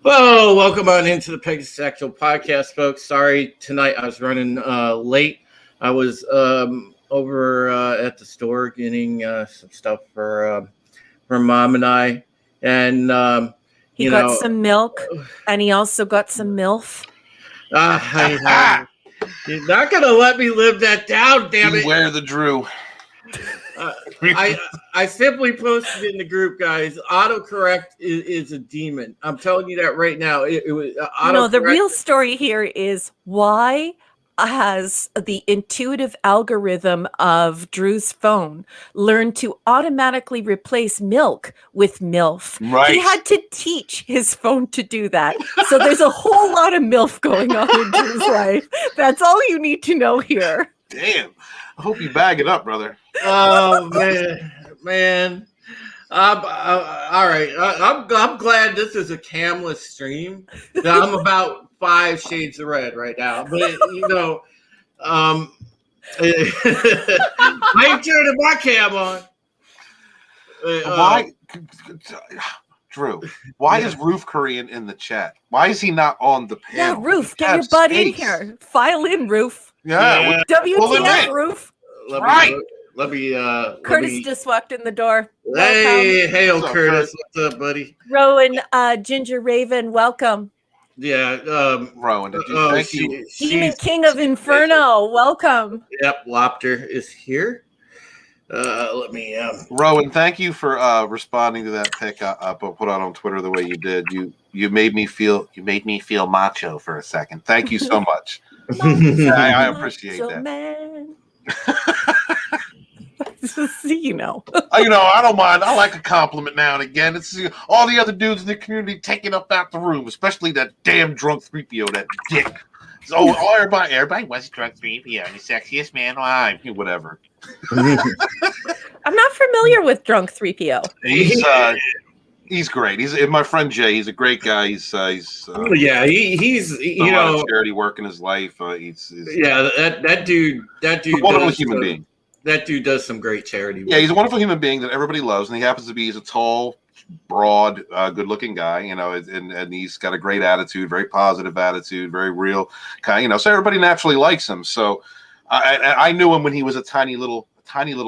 Well, welcome on into the Pegasus Actual Podcast, folks. Sorry, tonight I was running late. I was over at the store getting some stuff for Mom and I, and he got some milk, and he also got some MILF. You're not gonna let me live that down, damn it! Beware the Drew. I simply posted in the group, guys. Autocorrect is a demon. I'm telling you that right now. It was No, the real story here is why has the intuitive algorithm of Drew's phone learned to automatically replace milk with MILF. Right. He had to teach his phone to do that. So there's a whole lot of MILF going on in Drew's life. That's all you need to know here. Damn. I hope you bag it up, brother. Oh man. All right. I'm glad this is a camless stream. I'm about 5 shades of red right now, but I ain't turning my cam on. Why, Drew? Why is Roof Korean in the chat? Why is he not on the panel? Yeah, Roof, get your butt in here. File in, Roof. Yeah. WTF, Roof. Let me. Curtis just walked in the door. Hey, Curtis. What's up, buddy? Rowan, Ginger Raven, welcome. Yeah, Rowan, thank you. Demon King of Inferno, welcome. Yep, Lopter is here. Let me. Rowan, thank you for responding to that pic I put out on Twitter the way you did. You made me feel macho for a second. Thank you so much. I appreciate that. Man. I don't mind. I like a compliment now and again. It's all the other dudes in the community taking up out the room, especially that damn drunk 3PO, that dick. So everybody wants drunk 3PO, the sexiest man alive. Whatever. I'm not familiar with drunk 3PO. He's great. He's my friend Jay. He's a great guy. He's he's a lot of charity work in his life. That dude. A wonderful human being. That dude does some great charity work. Yeah, he's a wonderful human being that everybody loves, and he happens to be he's a tall, broad, good-looking guy. And he's got a great attitude, very positive attitude, very real kind. So everybody naturally likes him. So I knew him when he was a tiny little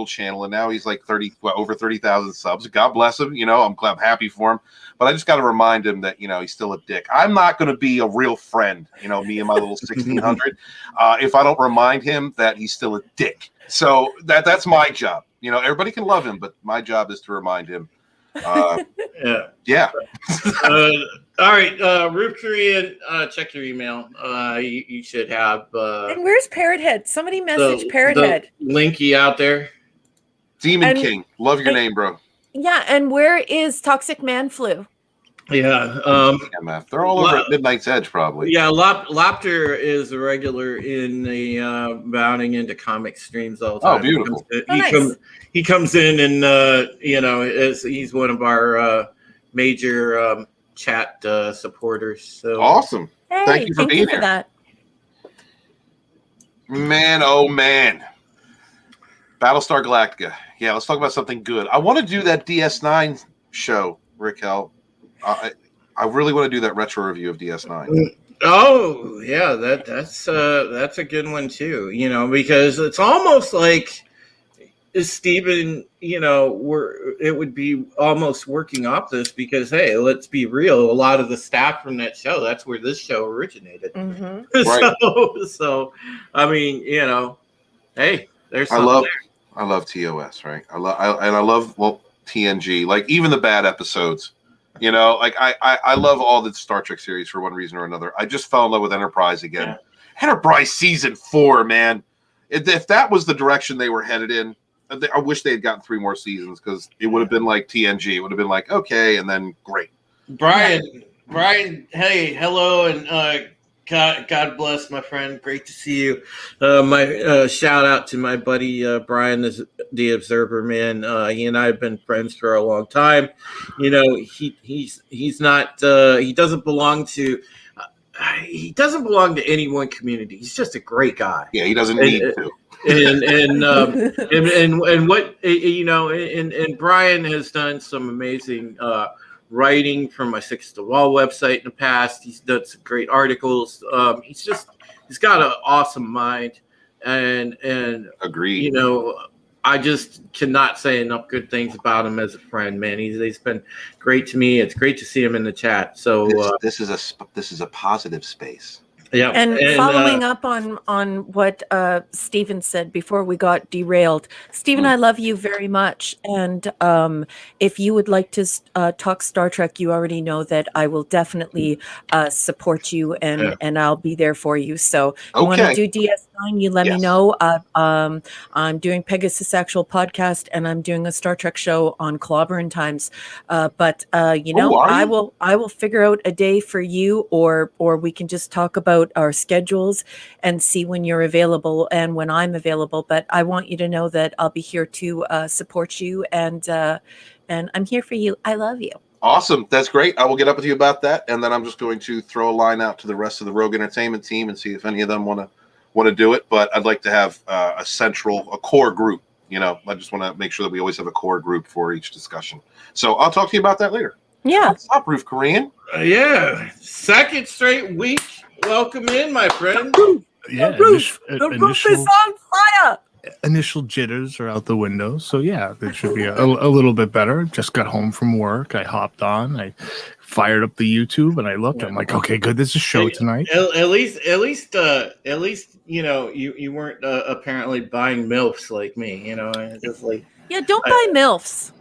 channel, and now he's like over 30,000 subs. God bless him. I'm happy for him, but I just got to remind him that he's still a dick. I'm not going to be a real friend, me and my little 1600, if I don't remind him that he's still a dick. So that's my job. Everybody can love him, but my job is to remind him. Yeah. All right, Roof Korean, check your email. You should have. And where's Parrot Head? Somebody message Parrot Head. Linky out there. Demon King, love your name, bro. Yeah, and where is Toxic Man Flu? Yeah, they're all over at Midnight's Edge, probably. Yeah, Lopter is a regular in the bounding into comic streams all the time. Oh, beautiful! He comes in, and he's one of our major chat supporters. So awesome! Hey, thank you for being here. That. Man, oh man, Battlestar Galactica. Yeah, let's talk about something good. I want to do that DS9 show, Raquel. I really want to do that retro review of DS9. Oh yeah, that's a good one too. Because it's almost like Steven, it would be almost working off this because hey, let's be real, a lot of the staff from that show, that's where this show originated. Mm-hmm. Right. So I mean, hey, there's something I love TOS, right? I love TNG, like even the bad episodes. I love all the Star Trek series for one reason or another. I just fell in love with Enterprise again. Yeah. Enterprise season 4, man. If that was the direction they were headed in, I wish they had gotten 3 more seasons because it would have been like TNG. It would have been like, okay, and then great. Brian, hey, hello, and God bless, my friend. Great to see you. My shout out to my buddy Brian, the Observer, man. He and I have been friends for a long time. He's not. He doesn't belong to. He doesn't belong to any one community. He's just a great guy. Yeah, he doesn't need to. And what and Brian has done some amazing writing for my Six to the Wall website in the past. He's done some great articles. He's got an awesome mind, and Agreed. I just cannot say enough good things about him as a friend, man. He's been great to me. It's great to see him in the chat. So this is a positive space. Yeah, and following up on what Stephen said before we got derailed, Stephen, I love you very much, and if you would like to talk Star Trek, you already know that I will definitely support you, and I'll be there for you. So you want to do DS9, you let me know. I'm doing Pegasus Actual Podcast, and I'm doing a Star Trek show on Clobberin' Times. But I will figure out a day for you, or we can just talk about our schedules and see when you're available and when I'm available. But I want you to know that I'll be here to support you, and I'm here for you. I love you. Awesome. That's great. I will get up with you about that, and then I'm just going to throw a line out to the rest of the Rogue Entertainment team and see if any of them want to do it. But I'd like to have a core group. I just want to make sure that we always have a core group for each discussion. So I'll talk to you about that later. Yeah. What's up, Roof Korean? Yeah. Second straight week. Welcome in, my friend. Yeah. The roof is on fire. Initial jitters are out the window. So, yeah, it should be a little bit better. Just got home from work. I hopped on. I fired up the YouTube and I looked. I'm like, okay, good. There's a show tonight. At least, you weren't apparently buying MILFs like me. Just like don't buy MILFs.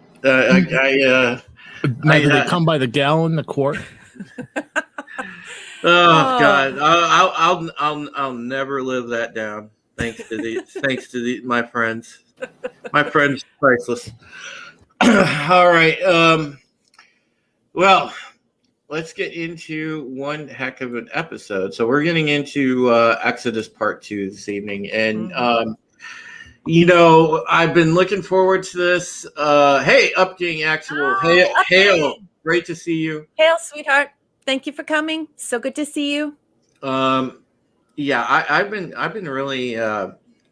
Neither they come by the gallon, the quart. Oh God, I'll never live that down. Thanks to my friends. My friends, priceless. All right. Well, let's get into one heck of an episode. So we're getting into Exodus Part 2 this evening, and I've been looking forward to this. Hey, Updating Actual. Hey, Hale, great to see you. Hale, sweetheart. Thank you for coming. So good to see you. Yeah, I've been really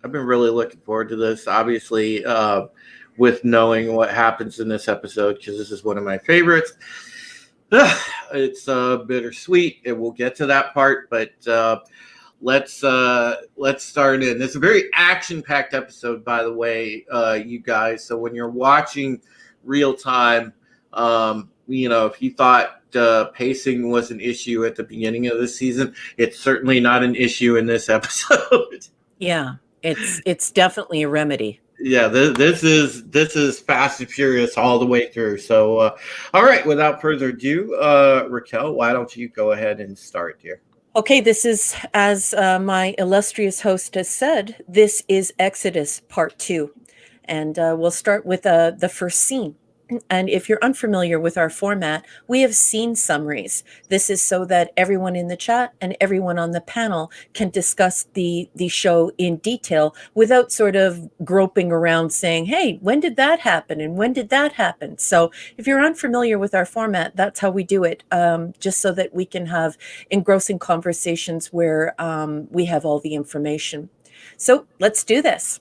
looking forward to this. Obviously, with knowing what happens in this episode, because this is one of my favorites. It's bittersweet, and we'll get to that part. But let's start in. It's a very action-packed episode, by the way, you guys. So when you're watching real time, if you thought pacing was an issue at the beginning of the season, it's certainly not an issue in this episode. Yeah, it's definitely a remedy. Yeah, this is Fast and Furious all the way through. So, all right, without further ado, Raquel, why don't you go ahead and start here? Okay, this is, as my illustrious host has said, this is Exodus Part 2. And we'll start with the first scene. And if you're unfamiliar with our format, we have scene summaries. This is so that everyone in the chat and everyone on the panel can discuss the show in detail without sort of groping around saying, hey, when did that happen? And when did that happen? So if you're unfamiliar with our format, that's how we do it, just so that we can have engrossing conversations where we have all the information. So let's do this.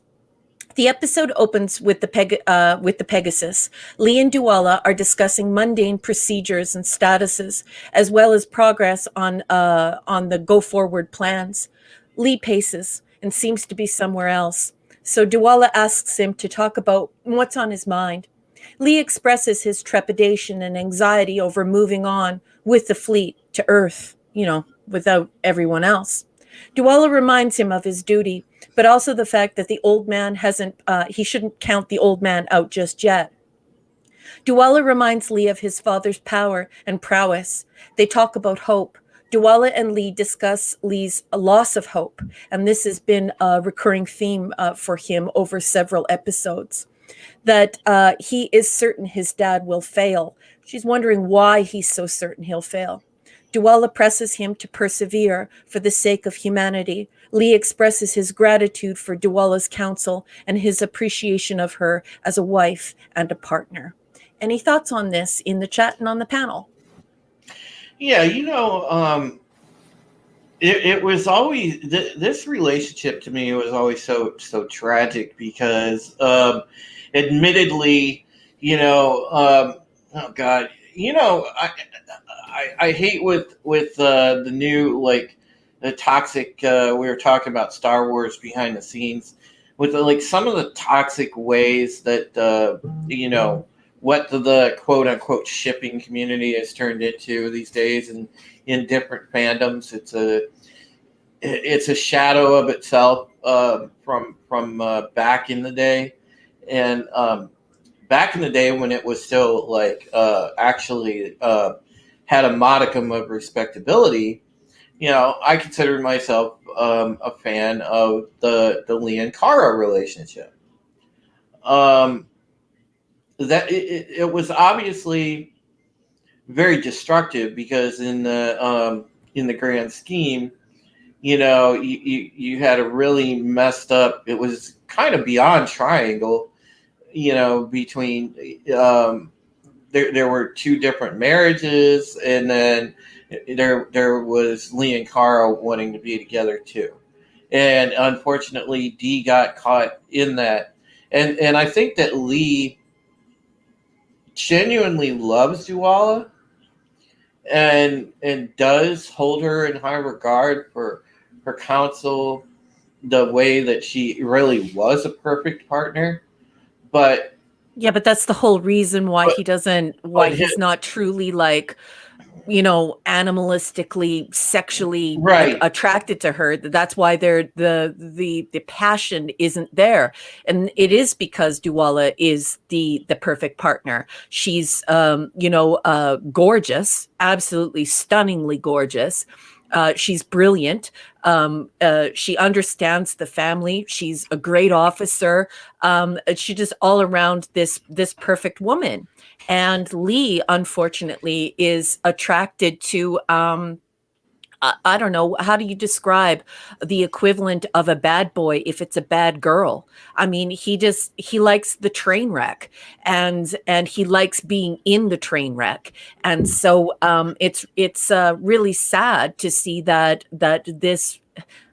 The episode opens with the Pegasus. Lee and Duala are discussing mundane procedures and statuses, as well as progress on the go-forward plans. Lee paces and seems to be somewhere else. So Duala asks him to talk about what's on his mind. Lee expresses his trepidation and anxiety over moving on with the fleet to Earth, without everyone else. Duala reminds him of his duty, but also the fact that the old man he shouldn't count the old man out just yet. Duala reminds Lee of his father's power and prowess. They talk about hope. Duala and Lee discuss Lee's loss of hope, and this has been a recurring theme for him over several episodes, that he is certain his dad will fail. She's wondering why he's so certain he'll fail. Duala presses him to persevere for the sake of humanity. Lee expresses his gratitude for Duala's counsel and his appreciation of her as a wife and a partner. Any thoughts on this in the chat and on the panel? Yeah, it was always this relationship to me was always so tragic because, admittedly, oh God, I hate with the new, like, the toxic. We were talking about Star Wars behind the scenes with like some of the toxic ways that what the quote unquote shipping community has turned into these days, and in different fandoms. It's a shadow of itself from back in the day, and back in the day when it was still like actually had a modicum of respectability. I considered myself a fan of the Lee and Kara relationship. That it was obviously very destructive because in the grand scheme, you had a really messed up. It was kind of beyond triangle, between there were two different marriages, and then there was Lee and Kara wanting to be together too, and unfortunately Dee got caught in that, and I think that Lee genuinely loves Duala and does hold her in high regard for her counsel, the way that she really was a perfect partner, but Yeah, but that's the whole reason why he's not truly like, animalistically, sexually right. attracted to her. That's why the passion isn't there. And it is because Duala is the perfect partner. She's, gorgeous, absolutely stunningly gorgeous. She's brilliant. She understands the family. She's a great officer. She's just all around this perfect woman. And Lee, unfortunately, is attracted to I don't know, how do you describe the equivalent of a bad boy if it's a bad girl? I mean, he likes the train wreck, and he likes being in the train wreck. And so it's really sad to see that this.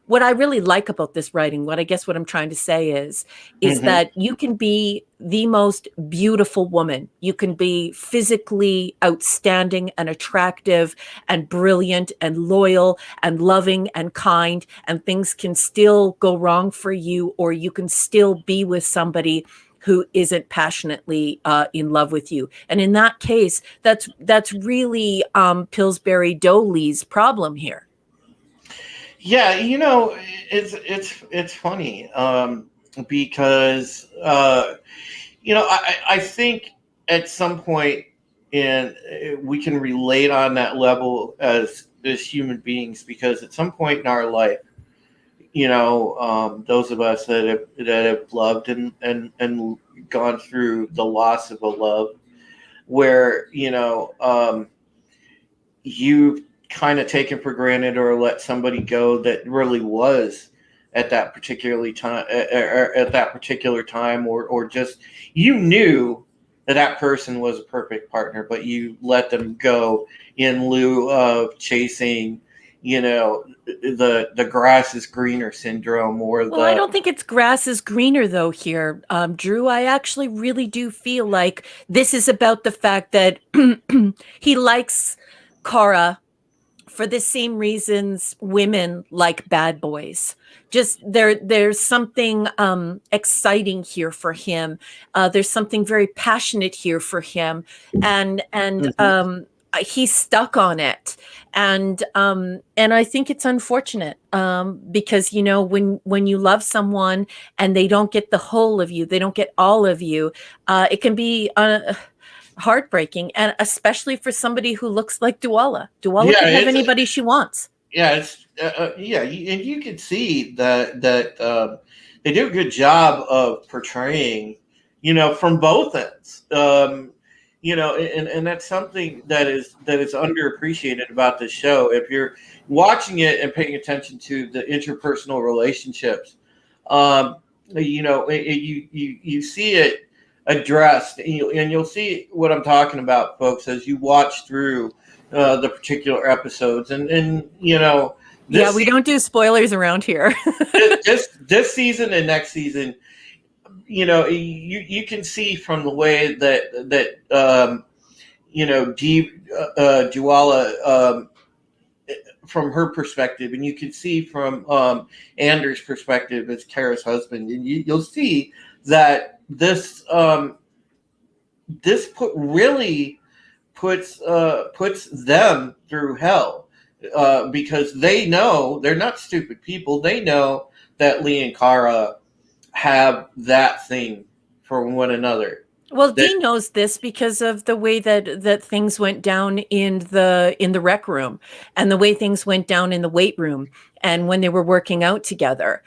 What I really like about this writing, what I'm trying to say is that you can be the most beautiful woman. You can be physically outstanding and attractive and brilliant and loyal and loving and kind, and things can still go wrong for you, or you can still be with somebody who isn't passionately in love with you. And in that case, that's really Pillsbury Doughlee's problem here. Yeah, it's funny because I think at some point we can relate on that level as human beings, because at some point in our life, those of us that have loved and gone through the loss of a love, where you kind of taken for granted or let somebody go that really was at that particular time, or just you knew that person was a perfect partner, but you let them go in lieu of chasing the grass is greener syndrome, or I don't think it's grass is greener though here, Drew. I actually really do feel like this is about the fact that he likes Kara for the same reasons women like bad boys. Just there's something exciting here for him. There's something very passionate here for him, and he's stuck on it. And I think it's unfortunate because when you love someone and they don't get the whole of you, they don't get all of you, it can be heartbreaking, and especially for somebody who looks like Duala. Duala can have anybody she wants. Yeah, it's and you can see that they do a good job of portraying, from both ends. And that's something that is underappreciated about this show. If you're watching it and paying attention to the interpersonal relationships, you see it addressed, and you'll see what I'm talking about, folks, as you watch through the particular episodes, and we don't do spoilers around here. this season and next season, you can see from the way that Djuala, from her perspective, and you can see from Anders' perspective as Kara's husband, and you'll see that this really puts them through hell, because they know they're not stupid people. They know that Lee and Kara have that thing for one another. Well, Dee knows this because of the way that things went down in the rec room, and the way things went down in the weight room, and when they were working out together.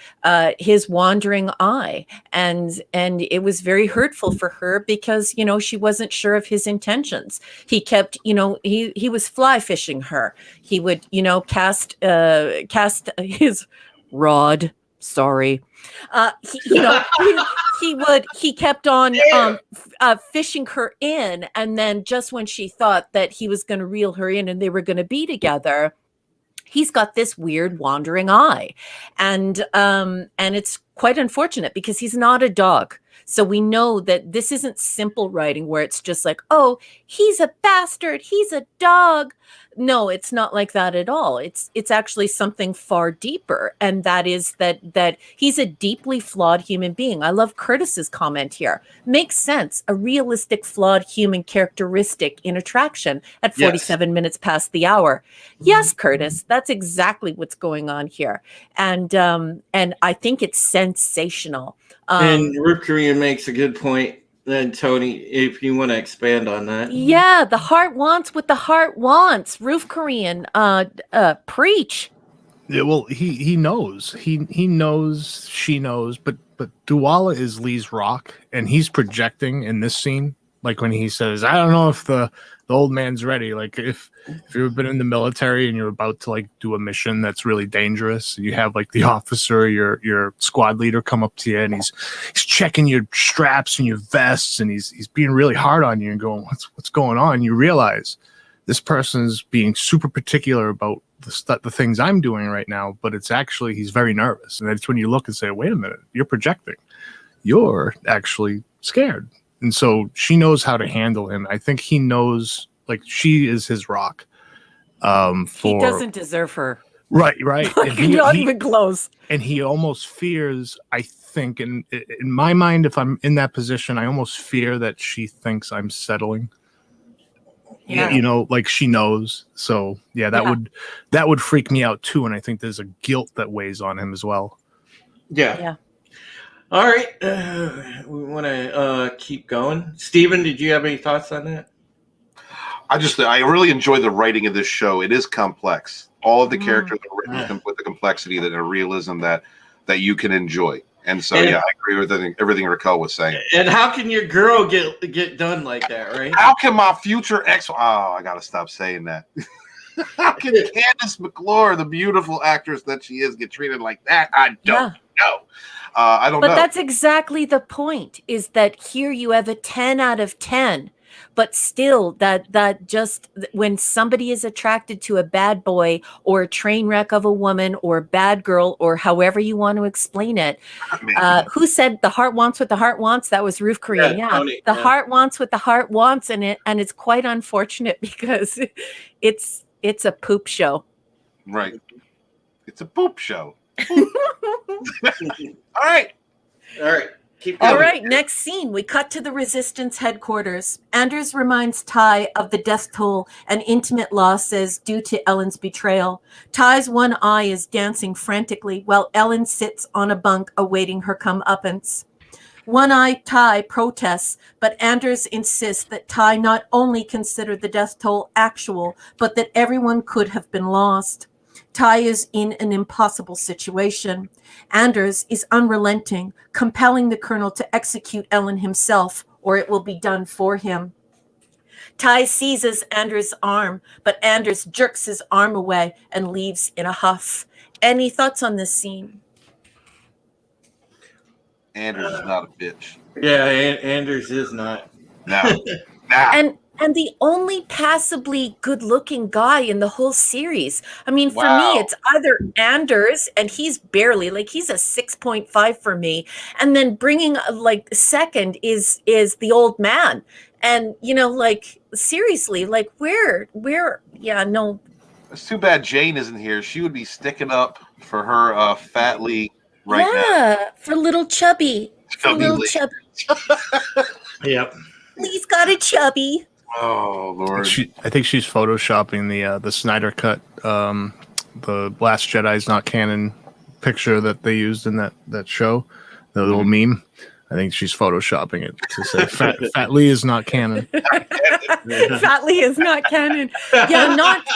His wandering eye, and it was very hurtful for her because she wasn't sure of his intentions. He kept he was fly fishing her. He would cast his rod. Sorry. He kept on fishing her in, and then just when she thought that he was going to reel her in and they were going to be together, he's got this weird wandering eye, and it's quite unfortunate because he's not a dog. So we know that this isn't simple writing where it's just like, oh, he's a bastard, he's a dog. No, it's not like that at all. It's actually something far deeper, and that is that he's a deeply flawed human being. I love Curtis's comment here. Makes sense. A realistic flawed human characteristic in attraction at 47 minutes past the hour. Yes, Curtis, that's exactly what's going on here, and I think it's sensational. And Rip Korean makes a good point. Then Tony, if you want to expand on that. Yeah, the heart wants what the heart wants. Roof Korean, preach. Yeah, well, he knows. He knows, she knows, but Djuala is Lee's rock, and he's projecting in this scene, like when he says, I don't know if the old man's ready. Like if you've been in the military and you're about to like do a mission that's really dangerous, and you have like the officer, your squad leader come up to you, and he's checking your straps and your vests, and he's being really hard on you and going, what's going on? You realize this person's being super particular about the things I'm doing right now, but it's actually he's very nervous. And that's when you look and say, wait a minute, you're projecting. You're actually scared. And so she knows how to handle him. I think he knows, like, she is his rock. He doesn't deserve her. Right. And not even close. And he almost fears, I think, in my mind, if I'm in that position, I almost fear that she thinks I'm settling. Yeah. Like she knows. So that would freak me out too. And I think there's a guilt that weighs on him as well. Yeah. All right, we want to keep going. Steven, did you have any thoughts on that? I really enjoy the writing of this show. It is complex. All of the characters are written with the complexity and a realism that you can enjoy. And so, I agree with everything Raquel was saying. And how can your girl get done like that, right? How can my future ex? Oh, I got to stop saying that. How can Candace McClure, the beautiful actress that she is, get treated like that? I don't know. I don't know. But that's exactly the point, is that here you have a 10 out of 10, but still that just when somebody is attracted to a bad boy or a train wreck of a woman or a bad girl or however you want to explain it, who said the heart wants what the heart wants? That was Roof Korean. The heart wants what the heart wants, and it's quite unfortunate because it's a poop show. Right. It's a poop show. All right. Keep going. All right. Next scene, we cut to the Resistance headquarters. Anders reminds Ty of the death toll and intimate losses due to Ellen's betrayal. Ty's one eye is dancing frantically while Ellen sits on a bunk awaiting her comeuppance. One-eyed Ty protests, but Anders insists that Ty not only consider the death toll actual, but that everyone could have been lost. Ty is in an impossible situation. Anders is unrelenting, compelling the colonel to execute Ellen himself, or it will be done for him. Ty seizes Anders' arm, but Anders jerks his arm away and leaves in a huff. Any thoughts on this scene? Anders is not a bitch. Yeah, Anders is not. No. And the only passably good-looking guy in the whole series. I mean, for me, it's either Anders, and he's barely, like, he's a 6.5 for me. And then bringing, like, second is the old man. And like seriously, like where? Yeah, no. It's too bad Jane isn't here. She would be sticking up for her Fat Lee right now. Yeah, for little chubby. Chubby Lee. Chubby. Yep. Lee's got a chubby. Oh Lord! I think she's photoshopping the Snyder cut, the Last Jedi's not canon picture that they used in that show, the little meme. I think she's photoshopping it to say Fat Lee is not canon. Fat Lee is not canon. Yeah, not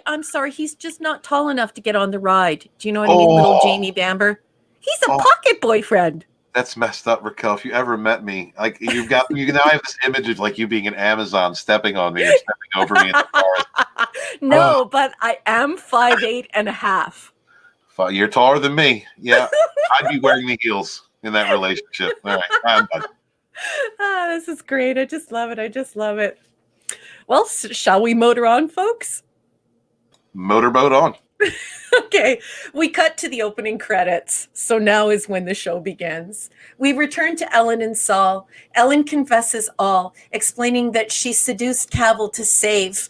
I'm sorry, he's just not tall enough to get on the ride. Do you know what I mean? Little Jamie Bamber. He's a pocket boyfriend. That's messed up, Raquel. If you ever met me, like you now have this image of like you being an Amazon stepping on me or stepping over me in the forest. No, but I am 5'8.5". You're taller than me. Yeah, I'd be wearing the heels in that relationship. All right, I'm done. This is great. I just love it. Well, shall we motor on, folks? Motorboat on. Okay, we cut to the opening credits. So now is when the show begins. We return to Ellen and Saul. Ellen confesses all, explaining that she seduced Cavill to save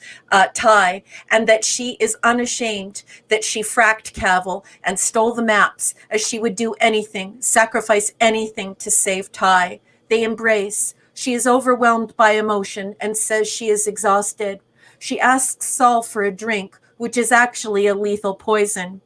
Ty, and that she is unashamed that she fracked Cavill and stole the maps, as she would do anything, sacrifice anything to save Ty. They embrace. She is overwhelmed by emotion and says she is exhausted. She asks Saul for a drink, which is actually a lethal poison.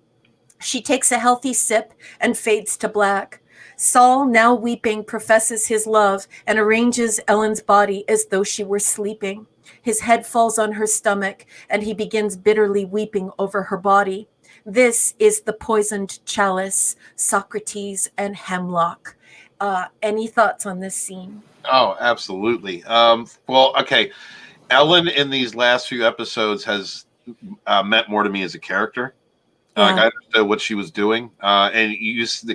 She takes a healthy sip and fades to black. Saul, now weeping, professes his love and arranges Ellen's body as though she were sleeping. His head falls on her stomach, and he begins bitterly weeping over her body. This is the poisoned chalice, Socrates and Hemlock. Any thoughts on this scene? Oh, absolutely. Well, okay. Ellen in these last few episodes has meant more to me as a character. Like I understood what she was doing, and you just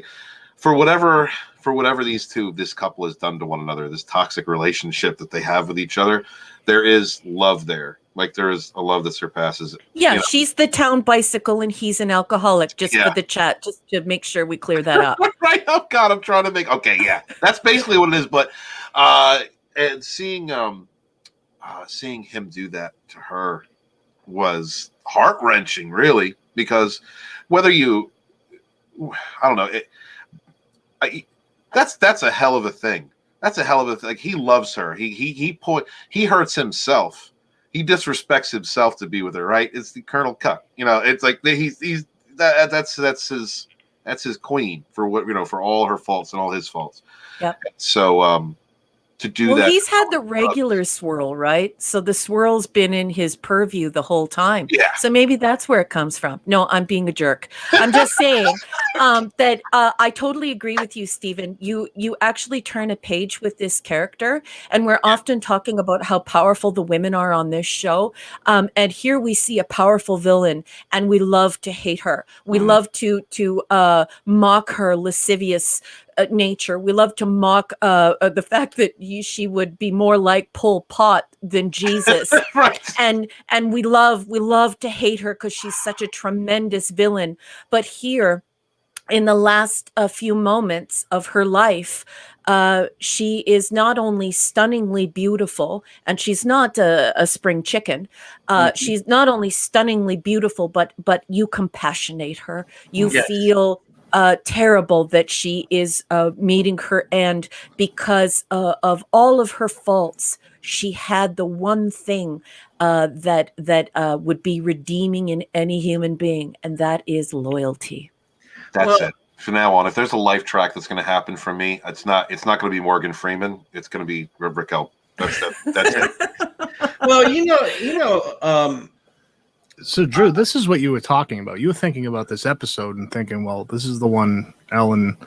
for whatever this couple has done to one another, this toxic relationship that they have with each other, there is love there. Like there is a love that surpasses it. Yeah, she's the town bicycle and he's an alcoholic. Just for the chat, just to make sure we clear that up. Right? Oh God, I'm trying to make. Okay, yeah, that's basically what it is. But and seeing him do that to her was heart-wrenching, really, because whether you, I don't know, that's a hell of a thing. That's a hell of a thing. Like, he loves her. He hurts himself. He disrespects himself to be with her. Right? It's the Colonel Cuck. It's like that's his queen for all her faults and all his faults. Yep. So to do that. He's had the regular swirl, right? So the swirl's been in his purview the whole time. Yeah. So maybe that's where it comes from. No, I'm being a jerk. I'm just saying that I totally agree with you, Stephen. You actually turn a page with this character, and we're often talking about how powerful the women are on this show. And here we see a powerful villain, and we love to hate her. We love to mock her lascivious nature. We love to mock the fact that she would be more like Pol Pot than Jesus. Right. And we love to hate her because she's such a tremendous villain. But here, in the last few moments of her life, she is not only stunningly beautiful, and she's not a spring chicken. She's not only stunningly beautiful, but you compassionate her. You feel terrible that she is meeting her end because of all of her faults. She had the one thing that would be redeeming in any human being, and that is loyalty. That's it. From now on, if there's a life track that's going to happen for me, it's not going to be Morgan Freeman. It's going to be Raquel. That's it. Well, So, Drew, this is what you were talking about. You were thinking about this episode and thinking, well, this is the one Ellen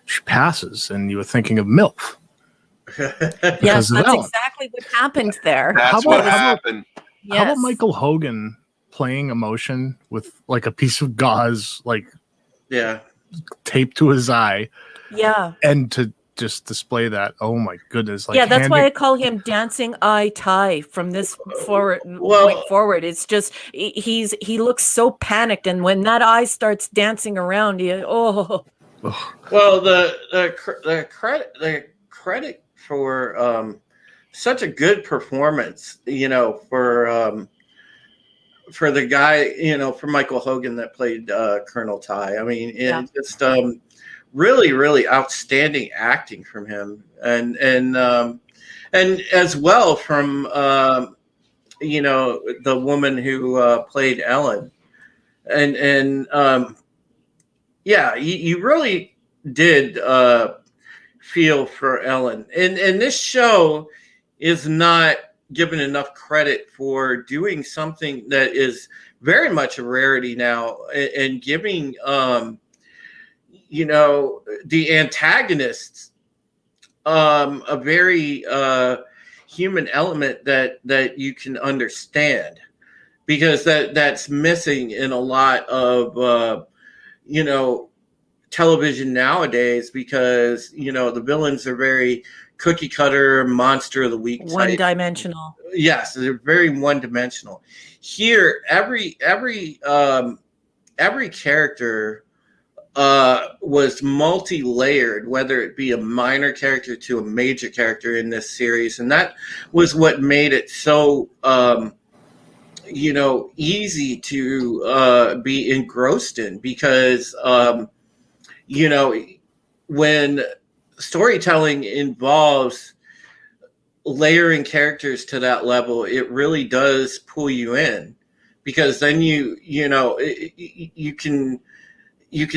she passes, and you were thinking of MILF. Yes, that's exactly what happened there. That's what happened. Yes. How about Michael Hogan playing emotion with like a piece of gauze, like taped to his eye? Yeah. And to just display that, oh my goodness! Like that's why I call him Dancing Eye Ty from this point forward. It's just he looks so panicked, and when that eye starts dancing around, well, the credit for such a good performance, for the guy, for Michael Hogan that played Colonel Ty. I mean, and just really, really outstanding acting from him, and as well from the woman who played Ellen, and you really did feel for Ellen, and this show is not given enough credit for doing something that is very much a rarity now, and giving the antagonists a very human element that you can understand, because that's missing in a lot of television nowadays, because the villains are very cookie cutter, monster of the week type. One-dimensional. Yes, they're very one-dimensional. Here, every character was multi-layered, whether it be a minor character to a major character in this series, and that was what made it so easy to be engrossed in, because when storytelling involves layering characters to that level, it really does pull you in, because then you can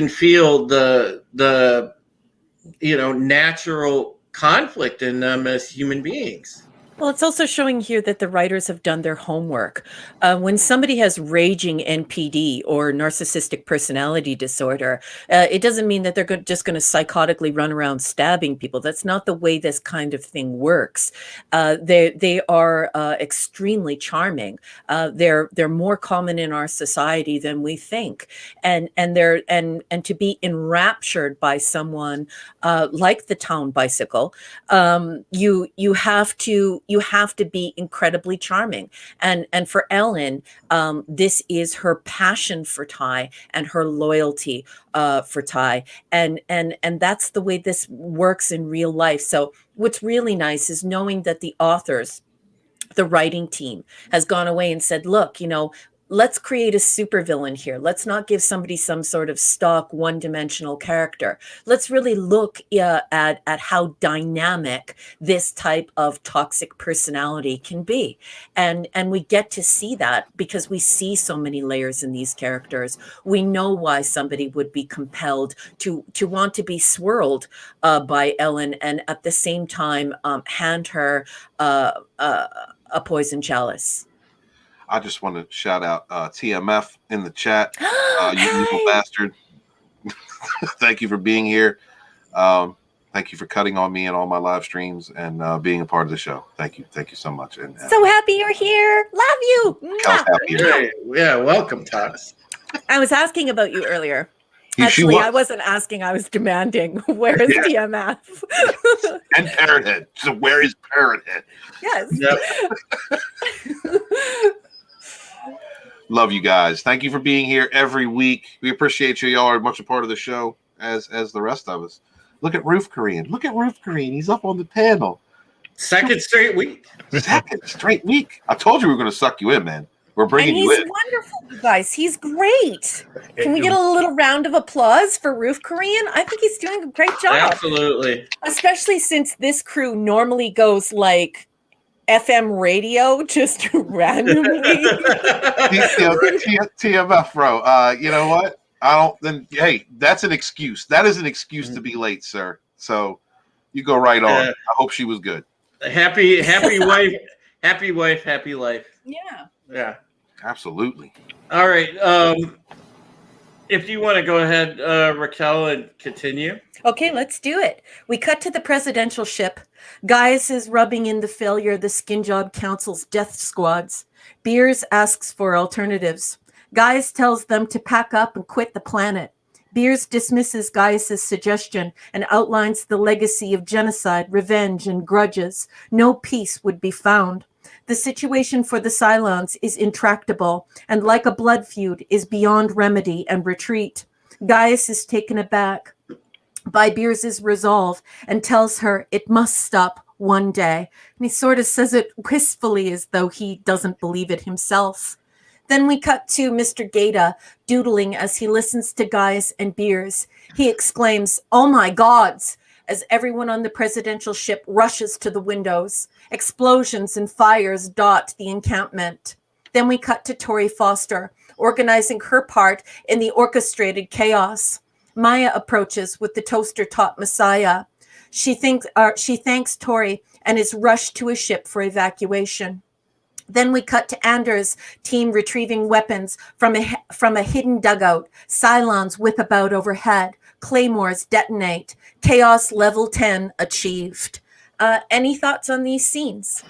feel the natural conflict in them as human beings. Well, it's also showing here that the writers have done their homework. When somebody has raging NPD or narcissistic personality disorder, it doesn't mean that they're just going to psychotically run around stabbing people. That's not the way this kind of thing works. They are extremely charming. They're more common in our society than we think, and to be enraptured by someone like the Town Bicycle, you have to be incredibly charming. And for Ellen, this is her passion for Ty and her loyalty for Ty. And that's the way this works in real life. So what's really nice is knowing that the authors, the writing team, has gone away and said, look, let's create a supervillain here. Let's not give somebody some sort of stock one-dimensional character. Let's really look at how dynamic this type of toxic personality can be. And we get to see that because we see so many layers in these characters. We know why somebody would be compelled to want to be swirled by Ellen, and at the same time hand her a poison chalice. I just want to shout out TMF in the chat. You evil bastard. Thank you for being here. Thank you for cutting on me and all my live streams and being a part of the show. Thank you. Thank you so much. And so happy you're here. Love you. Yeah, welcome, Thomas. I was asking about you earlier. Actually, I wasn't asking. I was demanding. Where is TMF? And Parrot Head. So where is Parrot Head? Yes. Yep. Love you guys. Thank you for being here every week. We appreciate you. Y'all are much a part of the show as the rest of us. Look at Roof Korean. He's up on the panel. Second straight week. I told you we were going to suck you in, man. We're bringing you in. He's wonderful, you guys. He's great. Can we get a little round of applause for Roof Korean? I think he's doing a great job. Absolutely. Especially since this crew normally goes like FM radio just randomly. TMF, bro. You know what? Hey, that's an excuse. That is an excuse to be late, sir. So you go right on. I hope she was good. Happy wife, happy life. Yeah. Absolutely. All right. If you want to go ahead, Raquel, and continue. Okay, let's do it. We cut to the presidential ship. Gaius is rubbing in the failure of the Skin Job Council's death squads. Beers asks for alternatives. Gaius tells them to pack up and quit the planet. Beers dismisses Gaius's suggestion and outlines the legacy of genocide, revenge, and grudges. No peace would be found. The situation for the Cylons is intractable, and like a blood feud, is beyond remedy and retreat. Gaius is taken aback by Beers' resolve and tells her it must stop one day. And he sort of says it wistfully as though he doesn't believe it himself. Then we cut to Mr. Gata doodling as he listens to Gaius and Beers. He exclaims, "Oh my gods," as everyone on the presidential ship rushes to the windows. Explosions and fires dot the encampment. Then we cut to Tori Foster, organizing her part in the orchestrated chaos. Maya approaches with the toaster-top Messiah. She thanks Tori and is rushed to a ship for evacuation. Then we cut to Anders' team retrieving weapons from a hidden dugout. Cylons whip about overhead. Claymores detonate. Chaos level 10 achieved. Any thoughts on these scenes?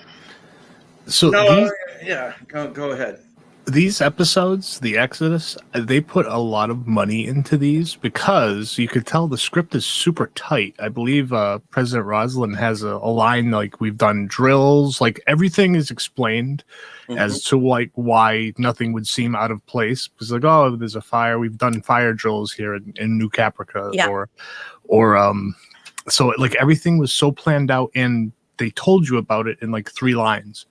So No, yeah, go ahead. these episodes, the Exodus, they put a lot of money into these because you could tell the script is super tight. I believe President Roslin has a line like, we've done drills, like everything is explained as to like why nothing would seem out of place. It's like, oh, there's a fire. We've done fire drills here in New Caprica, so like everything was so planned out, and they told you about it in like 3 lines.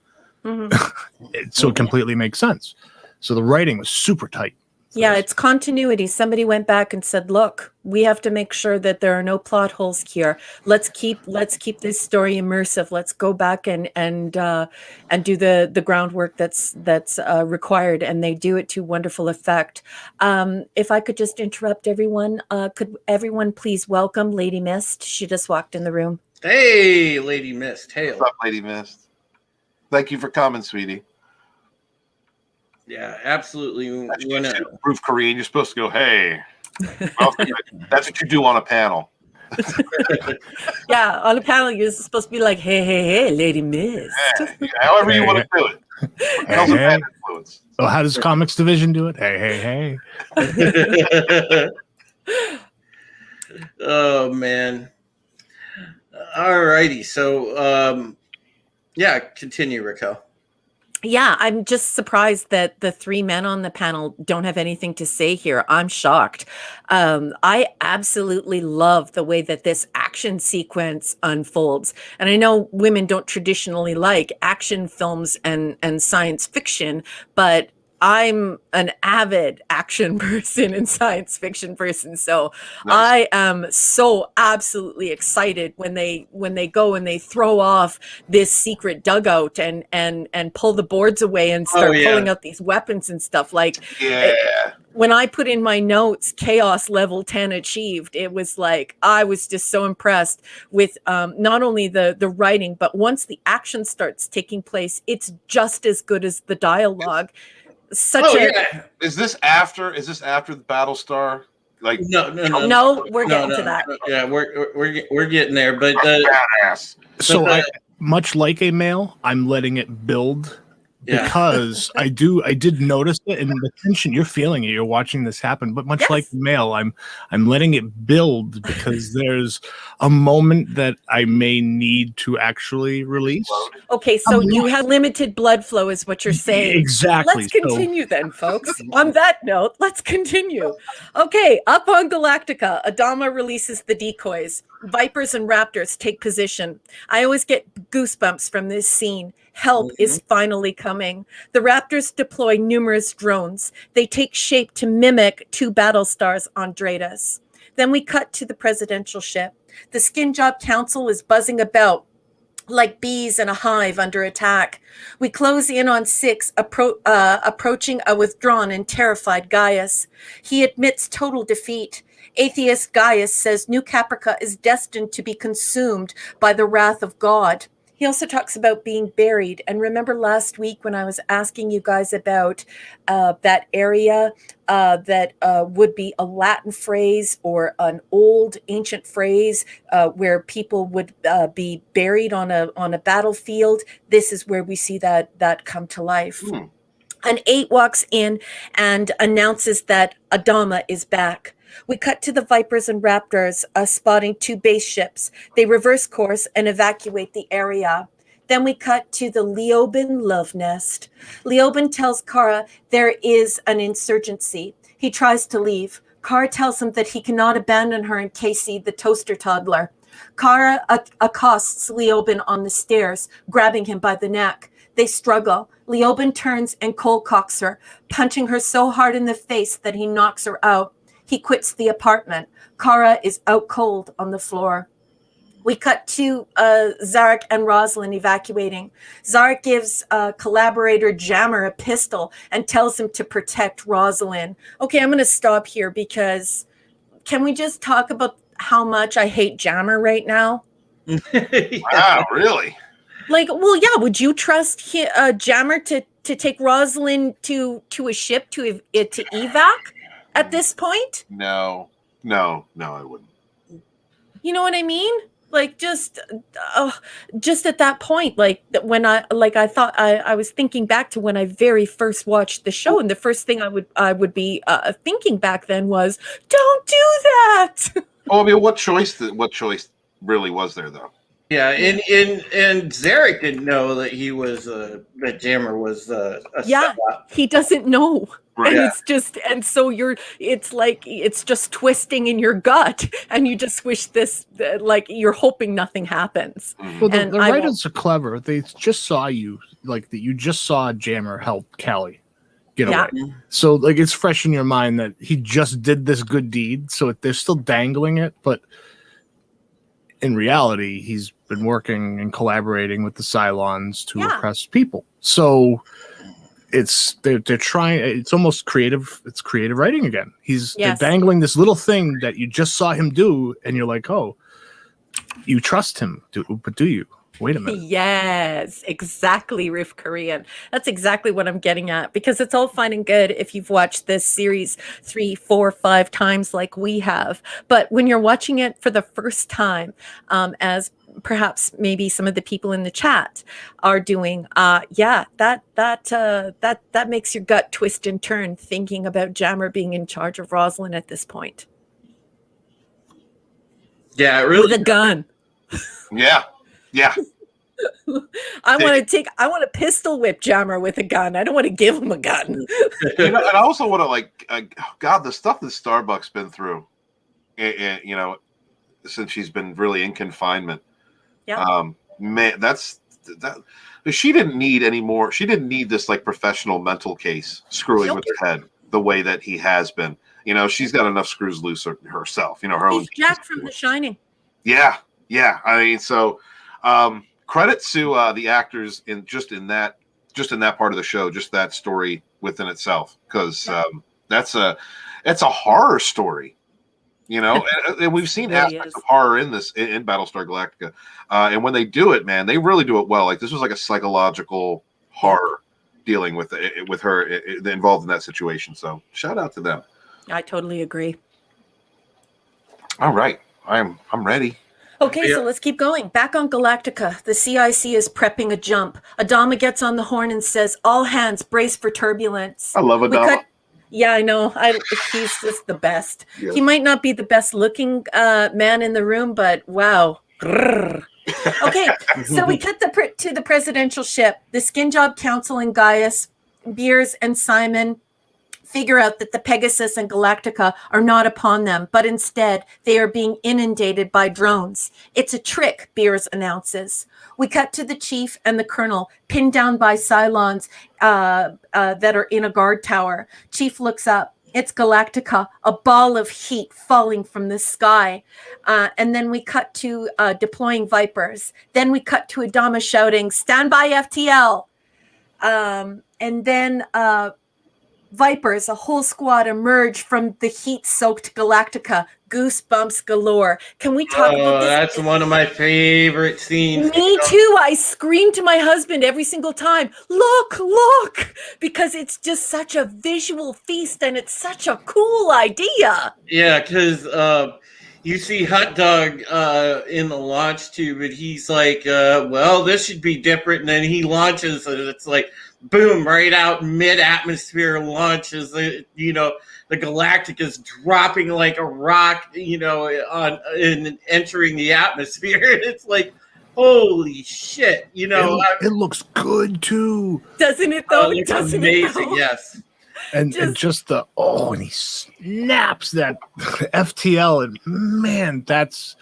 So it completely makes sense. So the writing was super tight. Yeah, it's continuity. Somebody went back and said, "Look, we have to make sure that there are no plot holes here. Let's keep this story immersive. Let's go back and do the groundwork that's required." And they do it to wonderful effect. If I could just interrupt everyone, could everyone please welcome Lady Mist? She just walked in the room. Hey, Lady Mist. Hail. What's up, Lady Mist? Thank you for coming, sweetie. Yeah, absolutely. Proof Korean, you're supposed to go, hey. Well, that's what you do on a panel. Yeah, on a panel, you're supposed to be like, hey, Lady Mist. Hey, however you want to do it. Hey. So how does Comics Division do it? Hey. Oh, man. All righty. So, yeah, continue, Raquel. Yeah, I'm just surprised that the 3 men on the panel don't have anything to say here. I'm shocked. I absolutely love the way that this action sequence unfolds. And I know women don't traditionally like action films and science fiction, but I'm an avid action person and science fiction person, so nice. I am so absolutely excited when they go and they throw off this secret dugout and pull the boards away and start pulling out these weapons and stuff. Like, when I put in my notes, chaos level 10 achieved, it was like I was just so impressed with not only the writing, but once the action starts taking place, it's just as good as the dialogue. Is this after the Battlestar? Like no, we're getting to that. Yeah, we're getting there, but badass. So much like a male, I'm letting it build because I did notice it, and the tension, you're feeling it, you're watching this happen, but much like male, I'm letting it build because there's a moment that I may need to actually release. Okay, so you have limited blood flow is what you're saying. Exactly. Let's continue then, folks. On that note, let's continue. Okay, up on Galactica, Adama releases the decoys. Vipers and Raptors take position. I always get goosebumps from this scene. Help is finally coming. The Raptors deploy numerous drones. They take shape to mimic 2 Battlestars on Dratus. Then we cut to the presidential ship. The Skin Job Council is buzzing about like bees in a hive under attack. We close in on 6, approaching a withdrawn and terrified Gaius. He admits total defeat. Atheist Gaius says New Caprica is destined to be consumed by the wrath of God. He also talks about being buried. And remember last week when I was asking you guys about that area that would be a Latin phrase or an old ancient phrase where people would be buried on a battlefield. This is where we see that come to life. An 8 walks in and announces that Adama is back. We cut to the Vipers and Raptors spotting 2 base ships. They reverse course and evacuate the area. Then we cut to the Leoben love nest. Leoben tells Kara there is an insurgency. He tries to leave. Kara tells him that he cannot abandon her and Casey, the toaster toddler. Kara accosts Leoben on the stairs, grabbing him by the neck. They struggle. Leoben turns and cold cocks her, punching her so hard in the face that he knocks her out. He quits the apartment. Kara is out cold on the floor. We cut to Zarek and Rosalind evacuating. Zarek gives collaborator Jammer a pistol and tells him to protect Rosalind. Okay, I'm going to stop here because can we just talk about how much I hate Jammer right now? Wow, really? Like, well, yeah, would you trust Jammer to take Rosalind to a ship to evac at this point? No, I wouldn't. You know what I mean? Like just at that point, like when I thought I was thinking back to when I very first watched the show, and the first thing I would be thinking back then was, don't do that. Oh, I mean, what choice really was there though? Yeah, and Zarek didn't know that he was that Jammer was a setup. He doesn't know. Right. And it's just, and so it's like, it's just twisting in your gut, and you just wish like you're hoping nothing happens. Well, the writers are clever. They just saw you, like that you just saw Jammer help Callie get away. So like it's fresh in your mind that he just did this good deed. So they're still dangling it, but in reality, he's been working and collaborating with the Cylons to oppress people. So they're trying. It's almost creative. It's creative writing again. They're dangling this little thing that you just saw him do, and you're like, oh, you trust him, but do you? Wait a minute. Yes, exactly, Riff Korean. That's exactly what I'm getting at, because it's all fine and good if you've watched this series 3, 4, 5 times like we have. But when you're watching it for the first time, as perhaps maybe some of the people in the chat are doing, that makes your gut twist and turn thinking about Jammer being in charge of Rosalind at this point. Yeah, really. With a gun. Yeah. I want to pistol whip Jammer with a gun. I don't want to give him a gun. And I also want to God, the stuff that Starbuck's been through, and since she's been really in confinement. Yeah. Man, that. She didn't need any more. She didn't need this like professional mental case screwing with her head the way that he has been. She's got enough screws loose herself. Her own. Jack from The Shining. Yeah. I mean, so. Credit to the actors in that part of the show, just that story within itself, because it's a horror story, and we've seen aspects of horror in Battlestar Galactica, and when they do it, man, they really do it well. Like this was like a psychological horror dealing with her involved in that situation. So shout out to them. I totally agree. All right, I'm ready. Okay, so let's keep going. Back on Galactica, the CIC is prepping a jump. Adama gets on the horn and says, all hands, brace for turbulence. I love Adama. Yeah, I know. He's just the best. Yes. He might not be the best looking man in the room, but wow. Okay, so we cut to the presidential ship. The Skin Job Council and Gaius, Beers and Simon figure out that the Pegasus and Galactica are not upon them, but instead they are being inundated by drones. It's a trick, Beers announces. We cut to the chief and the colonel pinned down by Cylons that are in a guard tower. Chief looks up. It's Galactica, a ball of heat falling from the sky. And then we cut to deploying Vipers. Then we cut to Adama shouting, stand by FTL. And then Vipers, a whole squad, emerge from the heat-soaked Galactica. Goosebumps galore. Can we talk about this? That's one of my favorite scenes. Me too. I scream to my husband every single time, look, because it's just such a visual feast and it's such a cool idea. Yeah, because you see Hot Dog in the launch tube, and he's like, well, this should be different. And then he launches, and it's like, boom, right out mid-atmosphere launches, the Galactic is dropping like a rock, and entering the atmosphere. It's like, holy shit, It looks good too. Doesn't it though? It's amazing, yes. and just the and he snaps that FTL, and man, that's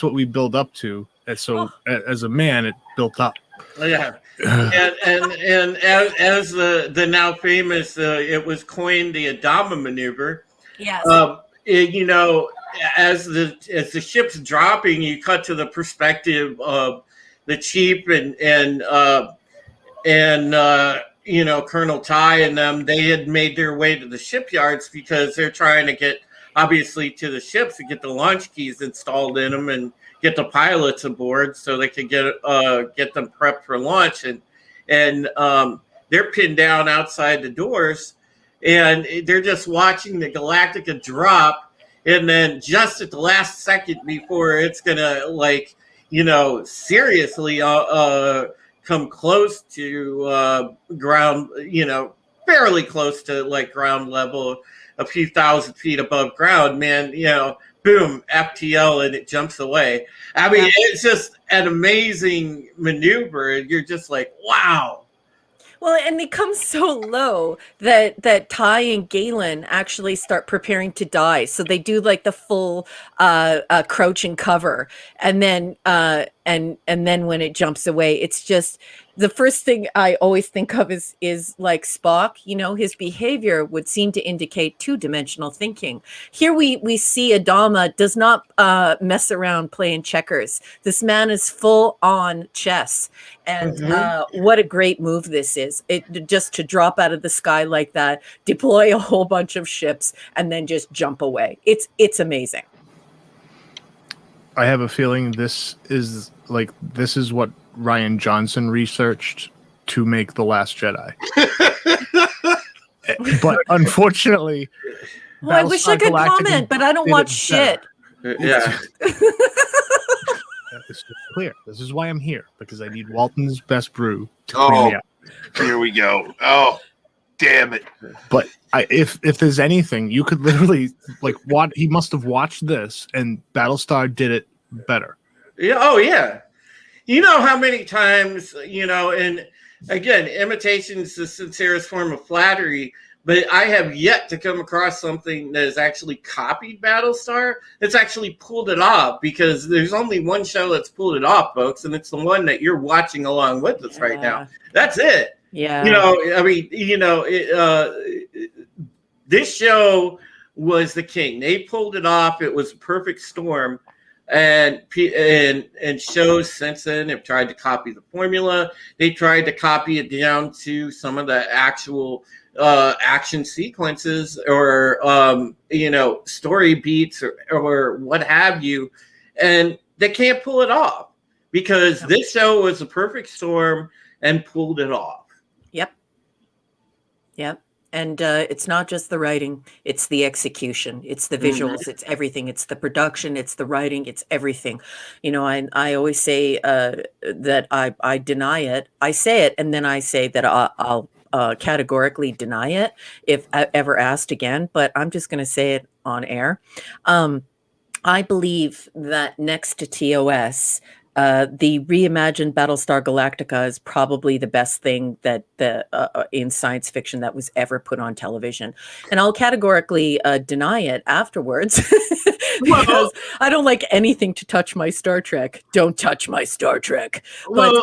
what we build up to. And so as a man, it built up. Yeah, and as the now famous, it was coined the Adama maneuver. Yes. As the ship's dropping, you cut to the perspective of the chief and Colonel Ty and them. They had made their way to the shipyards because they're trying to get obviously to the ships to get the launch keys installed in them and get the pilots aboard so they could get them prepped for launch, and they're pinned down outside the doors, and they're just watching the Galactica drop, and then just at the last second before it's gonna seriously come close to ground, fairly close to like ground level, a few thousand feet above ground, man, boom, FTL, and it jumps away. I mean, it's just an amazing maneuver. And you're just like, wow. Well, and they come so low that Ty and Galen actually start preparing to die. So they do like the full crouch and cover, and then then when it jumps away, it's just the first thing I always think of is like Spock. His behavior would seem to indicate two-dimensional thinking. Here we see Adama does not mess around playing checkers. This man is full on chess. And what a great move this is. It just to drop out of the sky like that, deploy a whole bunch of ships, and then just jump away. It's amazing. I have a feeling this is what Ryan Johnson researched to make The Last Jedi. But unfortunately, well, I wish I could comment, but I don't watch shit. Yeah. This is clear. This is why I'm here, because I need Walton's best brew to clean me out. Here we go. Oh, damn it. But if there's anything, you could literally he must have watched this, and Battlestar did it better. Yeah. Oh, yeah. You know how many times, and again, imitation is the sincerest form of flattery, but I have yet to come across something that has actually copied Battlestar. It's actually pulled it off, because there's only one show that's pulled it off, folks, and it's the one that you're watching along with us right now. That's it. Yeah. This show was the king. They pulled it off. It was a perfect storm. And shows since then have tried to copy the formula. They tried to copy it down to some of the actual action sequences or story beats or what have you, and they can't pull it off because this show was a perfect storm and pulled it off. Yep. And it's not just the writing, it's the execution, it's the visuals, it's everything, it's the production, it's the writing, it's everything. I always say that I deny it. I say it, and then I say that I'll categorically deny it if ever asked again, but I'm just going to say it on air. I believe that next to TOS, the reimagined Battlestar Galactica is probably the best thing that in science fiction that was ever put on television. And I'll categorically deny it afterwards because I don't like anything to touch my Star Trek. Don't touch my Star Trek. But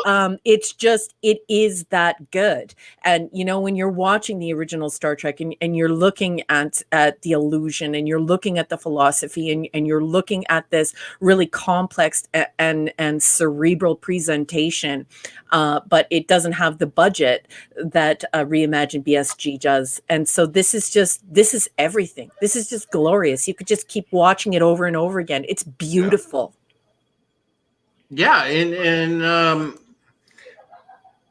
it is that good. And, when you're watching the original Star Trek and you're looking at the illusion and you're looking at the philosophy and you're looking at this really complex and cerebral presentation, but it doesn't have the budget that reimagined BSG does. And so this is everything. This is just glorious. You could just keep watching it over and over again. It's beautiful. Yeah, and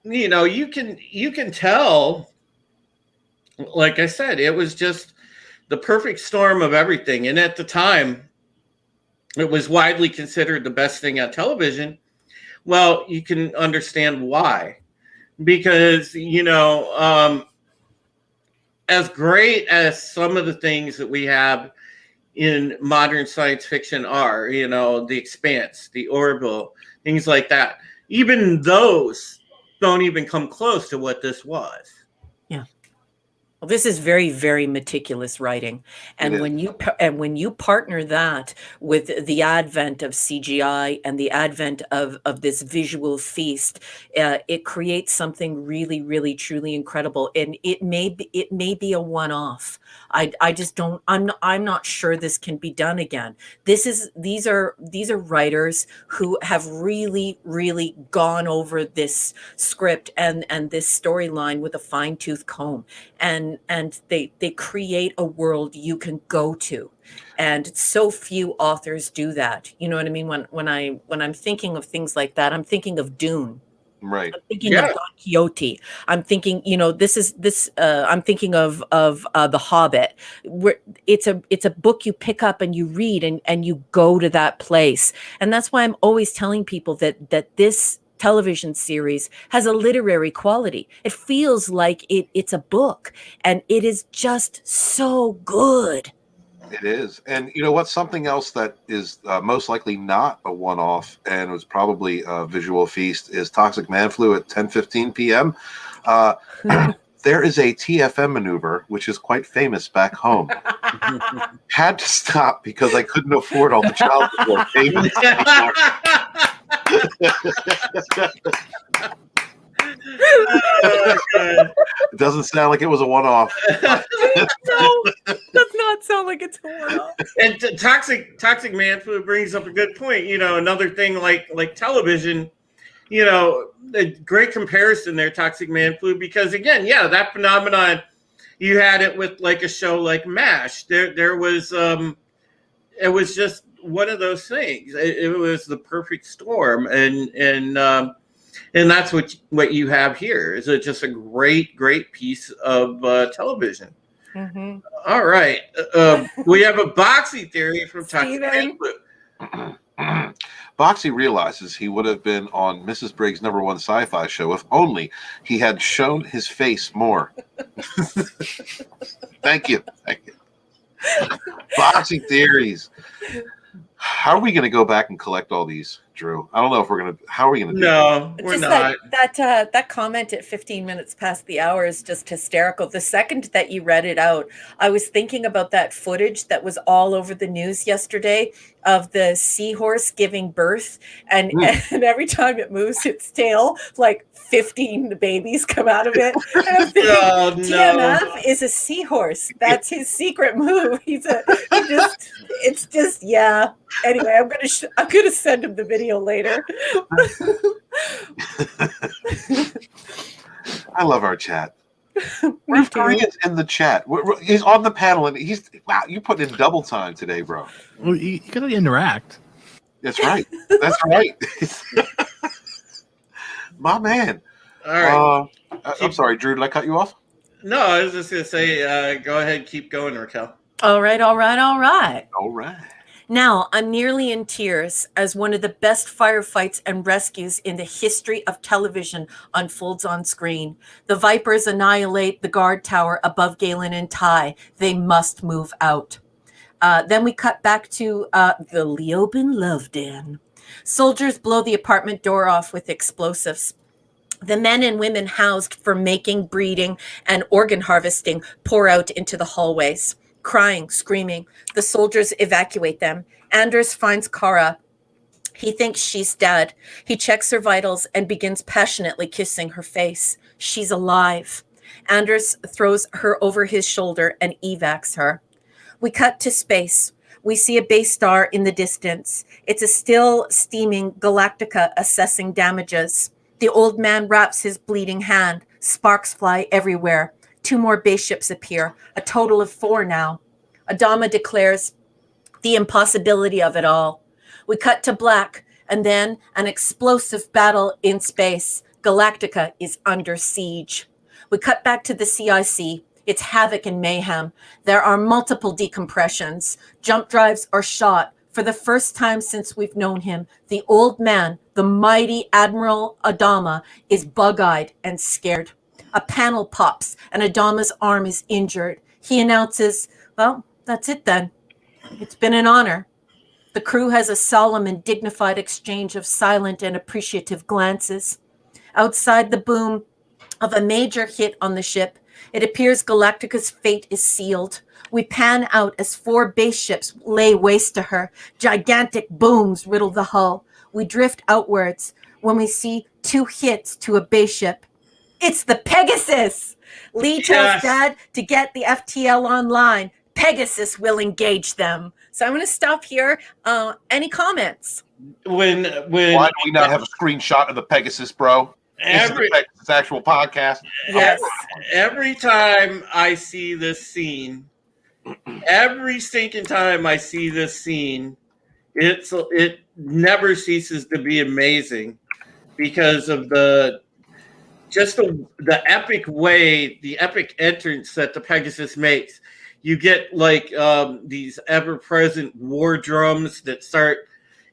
you can tell, like I said, it was just the perfect storm of everything. And at the time, it was widely considered the best thing on television. Well, you can understand why. Because, as great as some of the things that we have in modern science fiction are, The Expanse, the Orville, things like that, even those don't even come close to what this was. Yeah. Well, this is very, very meticulous writing, It and is. when you partner that with the advent of CGI and the advent of this visual feast, it creates something really, really, truly incredible. And it may be a one-off. I just don't. I'm not sure this can be done again. These are writers who have really, really gone over this script and this storyline with a fine-tooth comb, and they create a world you can go to, and so few authors do that. You know what I mean? When I'm thinking of things like that, I'm thinking of Dune. Right. I'm thinking of Don Quixote. I'm thinking, I'm thinking of The Hobbit. Where it's a book you pick up and you read and you go to that place. And that's why I'm always telling people that this television series has a literary quality. It feels like it's a book, and it is just so good. It is. And you know what? Something else that is most likely not a one-off and was probably a visual feast is Toxic Man Flu at 10:15 p.m. There is a TFM maneuver, which is quite famous back home. Had to stop because I couldn't afford all the child support payments. It doesn't sound like it was a one-off. No, does not sound like it's a one-off. And toxic man food brings up a good point. Another thing like television. A great comparison there, Toxic Man Flu, because again, that phenomenon, you had it with like a show like MASH. There was it was just one of those things. It was the perfect storm, and that's what you have here. Is just a great piece of television. Mm-hmm. All right, we have a boxy theory from Toxic Man Flu. Boxy realizes he would have been on Mrs. Briggs' #1 sci-fi show if only he had shown his face more. Thank you. Boxy theories. How are we going to go back and collect all these, Drew? I don't know if we're going to. How are we going to do No, we're just not. that comment at 15 minutes past the hour is just hysterical. The second that you read it out, I was thinking about that footage that was all over the news yesterday of the seahorse giving birth, and every time it moves its tail, like 15 babies come out of it. And I'm thinking, TMF is a seahorse. That's his secret move. It's just Anyway, I'm gonna send him the video later. I love our chat. Riff Korean's in the chat. He's on the panel, and wow, you're putting in double time today, bro. Well, you gotta interact. That's right. That's right. My man. All right. I'm sorry, Drew. Did I cut you off? No, I was just gonna say, go ahead, keep going, Raquel. All right. All right. Now, I'm nearly in tears as one of the best firefights and rescues in the history of television unfolds on screen. The Vipers annihilate the guard tower above Galen and Ty. They must move out. Then we cut back to the Leoben Love Den. Soldiers blow the apartment door off with explosives. The men and women housed for making, breeding, and organ harvesting pour out into the hallways. Crying, screaming. The soldiers evacuate them. Anders finds Kara. He thinks she's dead. He checks her vitals and begins passionately kissing her face. She's alive. Anders throws her over his shoulder and evacs her. We cut to space. We see a base star in the distance. It's a still steaming Galactica assessing damages. The old man wraps his bleeding hand. Sparks fly everywhere. 2 more base ships appear, a total of 4 now. Adama declares the impossibility of it all. We cut to black, and then an explosive battle in space. Galactica is under siege. We cut back to the CIC. It's havoc and mayhem. There are multiple decompressions. Jump drives are shot. For the first time since we've known him, the old man, the mighty Admiral Adama, is bug-eyed and scared. A panel pops, and Adama's arm is injured. He announces, well, that's it then. It's been an honor. The crew has a solemn and dignified exchange of silent and appreciative glances. Outside the boom of a major hit on the ship, It appears Galactica's fate is sealed. We pan out as 4 base ships lay waste to her. Gigantic booms riddle the hull. We drift outwards when we see 2 hits to a base ship. It's the Pegasus! Lee tells Yes. Dad to get the FTL online. Pegasus will engage them. So I'm going to stop here. Any comments? When Why do we not have a screenshot of the Pegasus, bro? This is every the Pegasus actual podcast. Yes. every time I see this scene, every stinking time I see this scene, it never ceases to be amazing because of the epic way, the epic entrance that the Pegasus makes. You get like these ever-present war drums that start,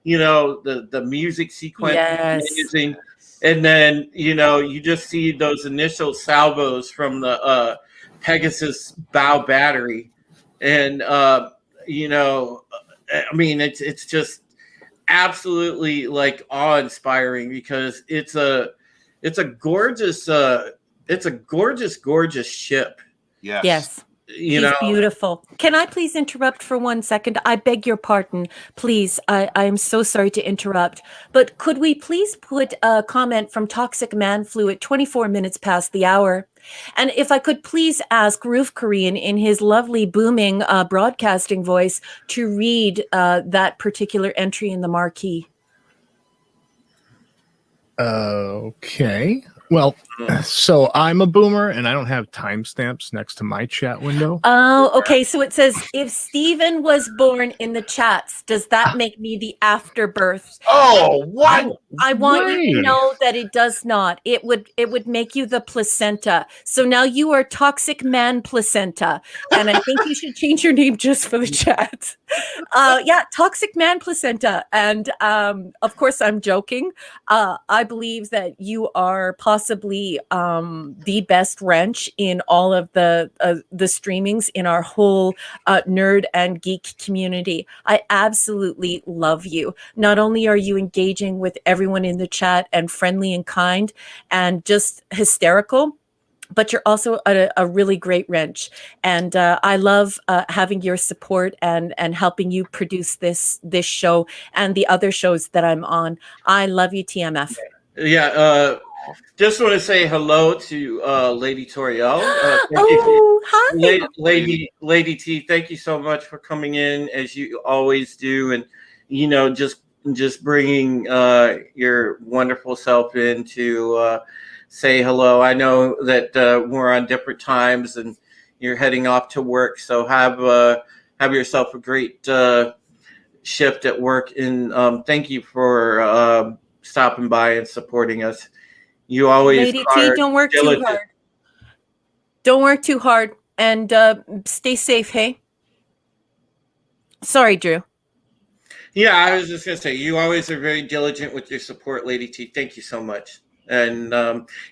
the music sequence Yes. is amazing. And then, you just see those initial salvos from the Pegasus bow battery. And, it's just absolutely like awe-inspiring because it's a gorgeous ship. Yes. Yes. You He's know, beautiful. Can I please interrupt for 1 second? I beg your pardon. Please, I am so sorry to interrupt. But could we please put a comment from Toxic Man Flu at 24 minutes past the hour? And if I could please ask Roof Korean in his lovely booming broadcasting voice to read that particular entry in the marquee. Okay. Well, so I'm a boomer and I don't have timestamps next to my chat window. Oh, okay. So it says, if Steven was born in the chats, does that make me the afterbirth? Oh, what? I want you to Right. know that it does not. It would make you the placenta. So now you are Toxic Man Placenta. And I think you should change your name just for the chat. Yeah, Toxic Man Placenta. And of course, I'm joking. I believe that you are possibly the best wrench in all of the streamings in our whole nerd and geek community. I absolutely love you. Not only are you engaging with everyone in the chat and friendly and kind and just hysterical, but you're also a really great wrench. And I love having your support and helping you produce this show and the other shows that I'm on. I love you, TMF. yeah. Just want to say hello to Lady Toriel. Thank you. Oh, hi. Lady T, thank you so much for coming in as you always do, and just bringing your wonderful self in to say hello. I know that we're on different times and you're heading off to work, so have yourself a great shift at work. And thank you for stopping by and supporting us. You always Lady T, don't work too hard. Don't work too hard and stay safe, hey? Sorry, Drew. Yeah, I was just going to say, you always are very diligent with your support, Lady T. Thank you so much. And,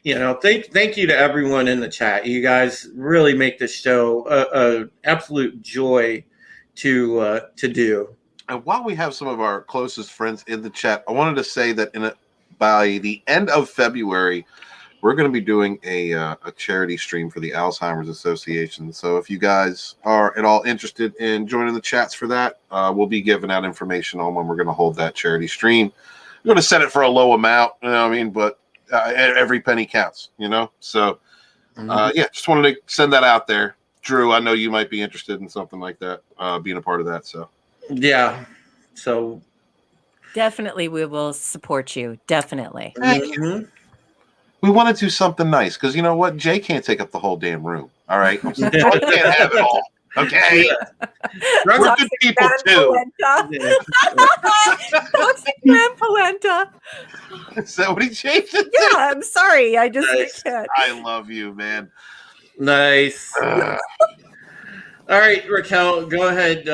thank you to everyone in the chat. You guys really make this show an absolute joy to do. And while we have some of our closest friends in the chat, I wanted to say that by the end of February, we're going to be doing a charity stream for the Alzheimer's Association. So if you guys are at all interested in joining the chats for that, we'll be giving out information on when we're going to hold that charity stream. We're going to set it for a low amount, but every penny counts, So, just wanted to send that out there. Drew, I know you might be interested in something like that, being a part of that. So, yeah. So definitely we will support you. Definitely. Thank you. We want to do something nice because you know what? Jay can't take up the whole damn room. All right. So I can't have it all. Okay. We're good people too. Toxic Man Polenta. Is that what he changed it to? Yeah, I'm sorry. I just Nice. can't. I love you, man. Nice. All right, Raquel, go ahead.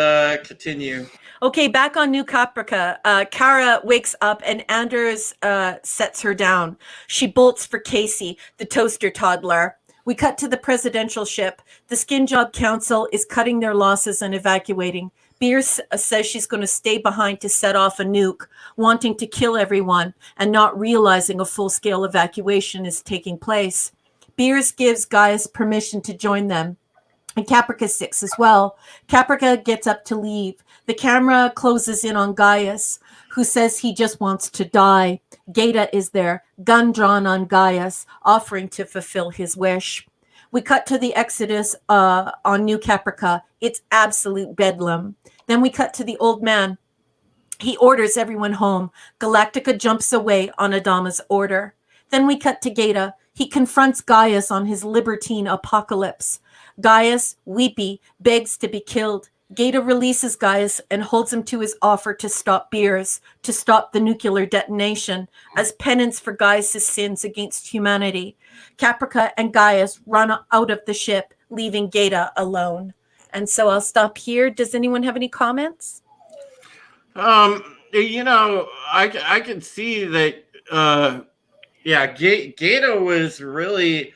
Continue. Okay, back on New Caprica. Kara wakes up and Anders sets her down. She bolts for Casey, the toaster toddler. We cut to the presidential ship. The Skin Job Council is cutting their losses and evacuating. Bierce says she's going to stay behind to set off a nuke, wanting to kill everyone and not realizing a full-scale evacuation is taking place. Beers gives Gaius permission to join them. And Caprica's 6 as well. Caprica gets up to leave. The camera closes in on Gaius, who says he just wants to die. Gaeta is there, gun drawn on Gaius, offering to fulfill his wish. We cut to the Exodus on New Caprica. It's absolute bedlam. Then we cut to the old man. He orders everyone home. Galactica jumps away on Adama's order. Then we cut to Gaeta. He confronts Gaius on his libertine apocalypse. Gaius, weepy, begs to be killed. Gaeta releases Gaius and holds him to his offer to stop Beers, to stop the nuclear detonation, as penance for Gaius' sins against humanity. Caprica and Gaius run out of the ship, leaving Gaeta alone. And so I'll stop here. Does anyone have any comments? You know, I can see that. Gaeta was really,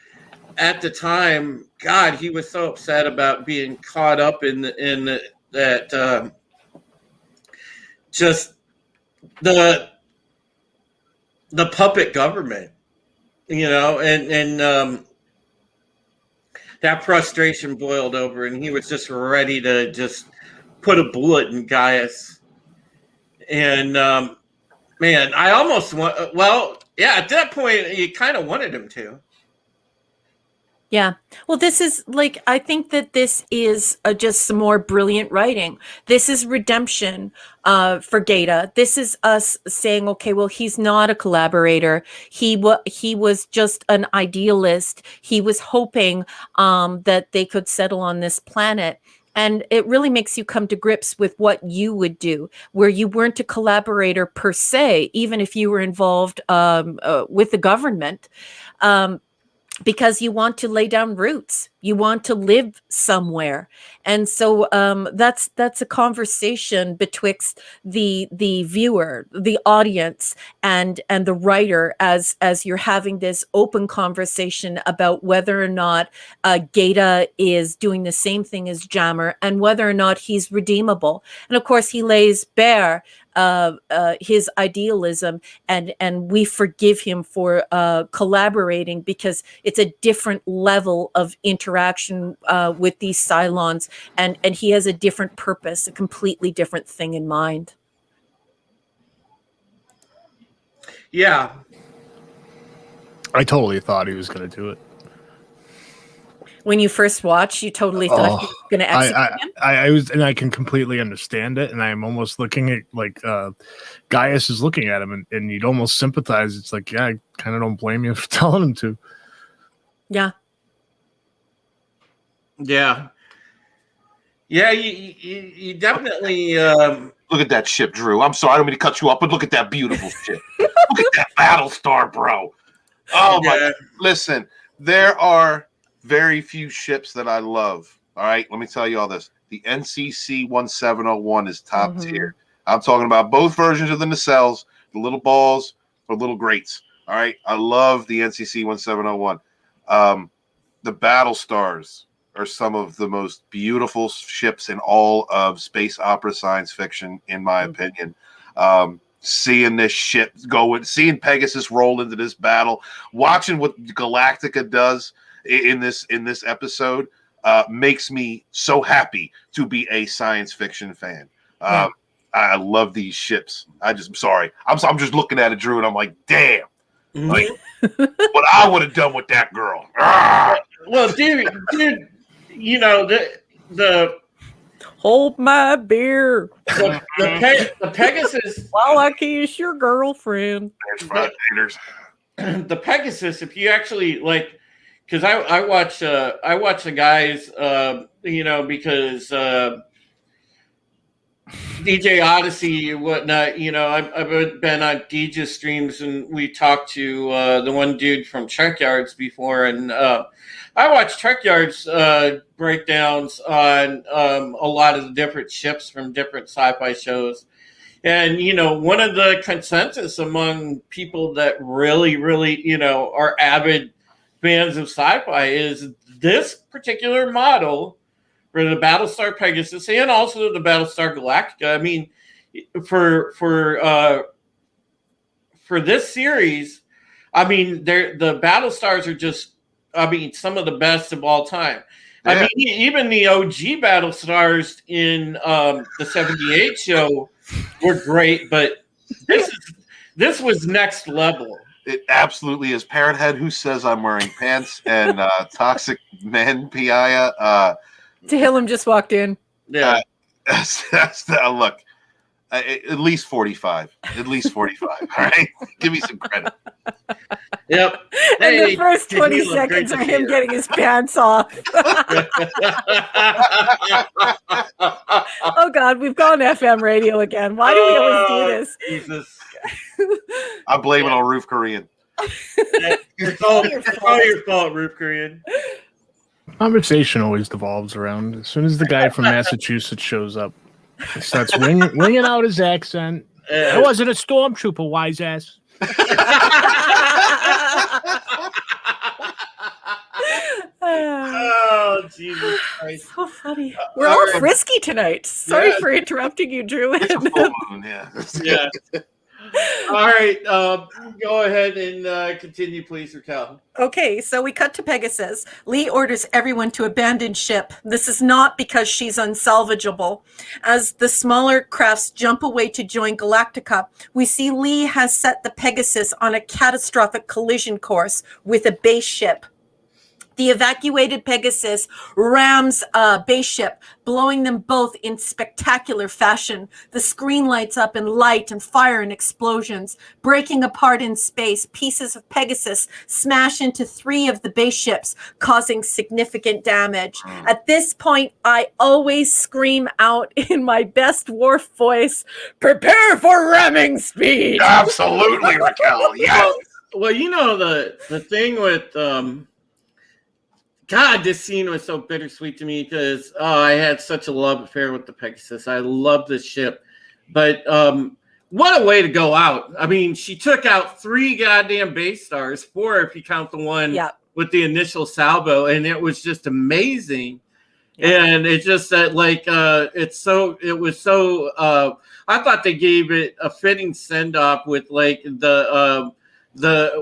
at the time, God, he was so upset about being caught up in that just the puppet government, you know, and that frustration boiled over, and he was just ready to just put a bullet in Gaius. And man, I almost want. Well, yeah, at that point, you kind of wanted him to. Yeah. Well, this is like, I think that this is just some more brilliant writing. This is redemption for Gaeta. This is us saying, okay, well, he's not a collaborator. He was just an idealist. He was hoping that they could settle on this planet. And it really makes you come to grips with what you would do, where you weren't a collaborator per se, even if you were involved with the government. Because you want to lay down roots, you want to live somewhere, and so that's a conversation betwixt the viewer, the audience, and the writer, as you're having this open conversation about whether or not Gaeta is doing the same thing as Jammer, and whether or not he's redeemable. And of course, he lays bare his idealism, and we forgive him for collaborating because it's a different level of interaction with these Cylons, and he has a different purpose, a completely different thing in mind. Yeah. I totally thought he was going to do it. When you first watched, you totally thought he was going to execute him? I was, and I can completely understand it. And I'm almost looking at, like, Gaius is looking at him, and you'd almost sympathize. It's like, yeah, I kind of don't blame you for telling him to. Yeah. Yeah. Yeah, you definitely... Look at that ship, Drew. I'm sorry, I don't mean to cut you off, but look at that beautiful ship. Look at that Battlestar, bro. Oh, my God. Listen, there are very few ships that I love. All right, let me tell you all this. The NCC 1701 is top tier. I'm talking about both versions of the nacelles, the little balls or little grates. All right, I love the NCC 1701. The Battlestars are some of the most beautiful ships in all of space opera science fiction, in my opinion. Seeing this ship seeing Pegasus roll into this battle, watching what Galactica does in this episode makes me so happy to be a science fiction fan. I love these ships. I'm just looking at it, Drew, and I'm like, damn, like what I would have done with that girl. Well, dude, you know the hold my beer. The Pegasus. While I kiss your girlfriend. The Pegasus, if you actually like. Because I watch the guys, you know, because DJ Odyssey and whatnot, you know, I've been on DJ streams, and we talked to the one dude from Trekyards before, and I watch Trekyards breakdowns on a lot of the different ships from different sci-fi shows. And, you know, one of the consensus among people that really, really, you know, are avid fans of sci-fi is this particular model for the Battlestar Pegasus and also the Battlestar Galactica. I mean, for this series, I mean, the Battlestars are just some of the best of all time. Yeah. I mean, even the OG Battlestars in the 78 show were great, but this was next level. It absolutely is. Parrot Head, who says I'm wearing pants, and Toxic Man Piaya. Tehillim just walked in. Yeah. Look, at least 45. At least 45. All right? Give me some credit. Yep. And Hey, the first 20 Tehillim, great seconds to are see him you. getting his pants off. Oh, God, we've gone FM radio again. Why do we always do this? Jesus. I blame it on Roof Korean. It's all your fault, Roof Korean. Conversation always devolves around. As soon as the guy from Massachusetts shows up, he starts winging out his accent. I wasn't a stormtrooper, wise ass. Oh, Jesus Christ. So funny. We're all frisky tonight. Sorry Yeah. for interrupting you, Drew. It's a full moon, yeah. Yeah. All right. Go ahead and continue, please, Raquel. Okay, so we cut to Pegasus. Lee orders everyone to abandon ship. This is not because she's unsalvageable. As the smaller crafts jump away to join Galactica, we see Lee has set the Pegasus on a catastrophic collision course with a base ship. The evacuated Pegasus rams a base ship, blowing them both in spectacular fashion. The screen lights up in light and fire and explosions. Breaking apart in space, pieces of Pegasus smash into 3 of the base ships, causing significant damage. At this point, I always scream out in my best Worf voice, "Prepare for ramming speed!" Absolutely, Raquel. Yes. Well, you know, the thing with God, this scene was so bittersweet to me because I had such a love affair with the Pegasus. I love this ship. But what a way to go out. I mean, she took out 3 goddamn base stars, 4 if you count the one with the initial salvo, and it was just amazing. Yeah. And it just that I thought they gave it a fitting send-off with like the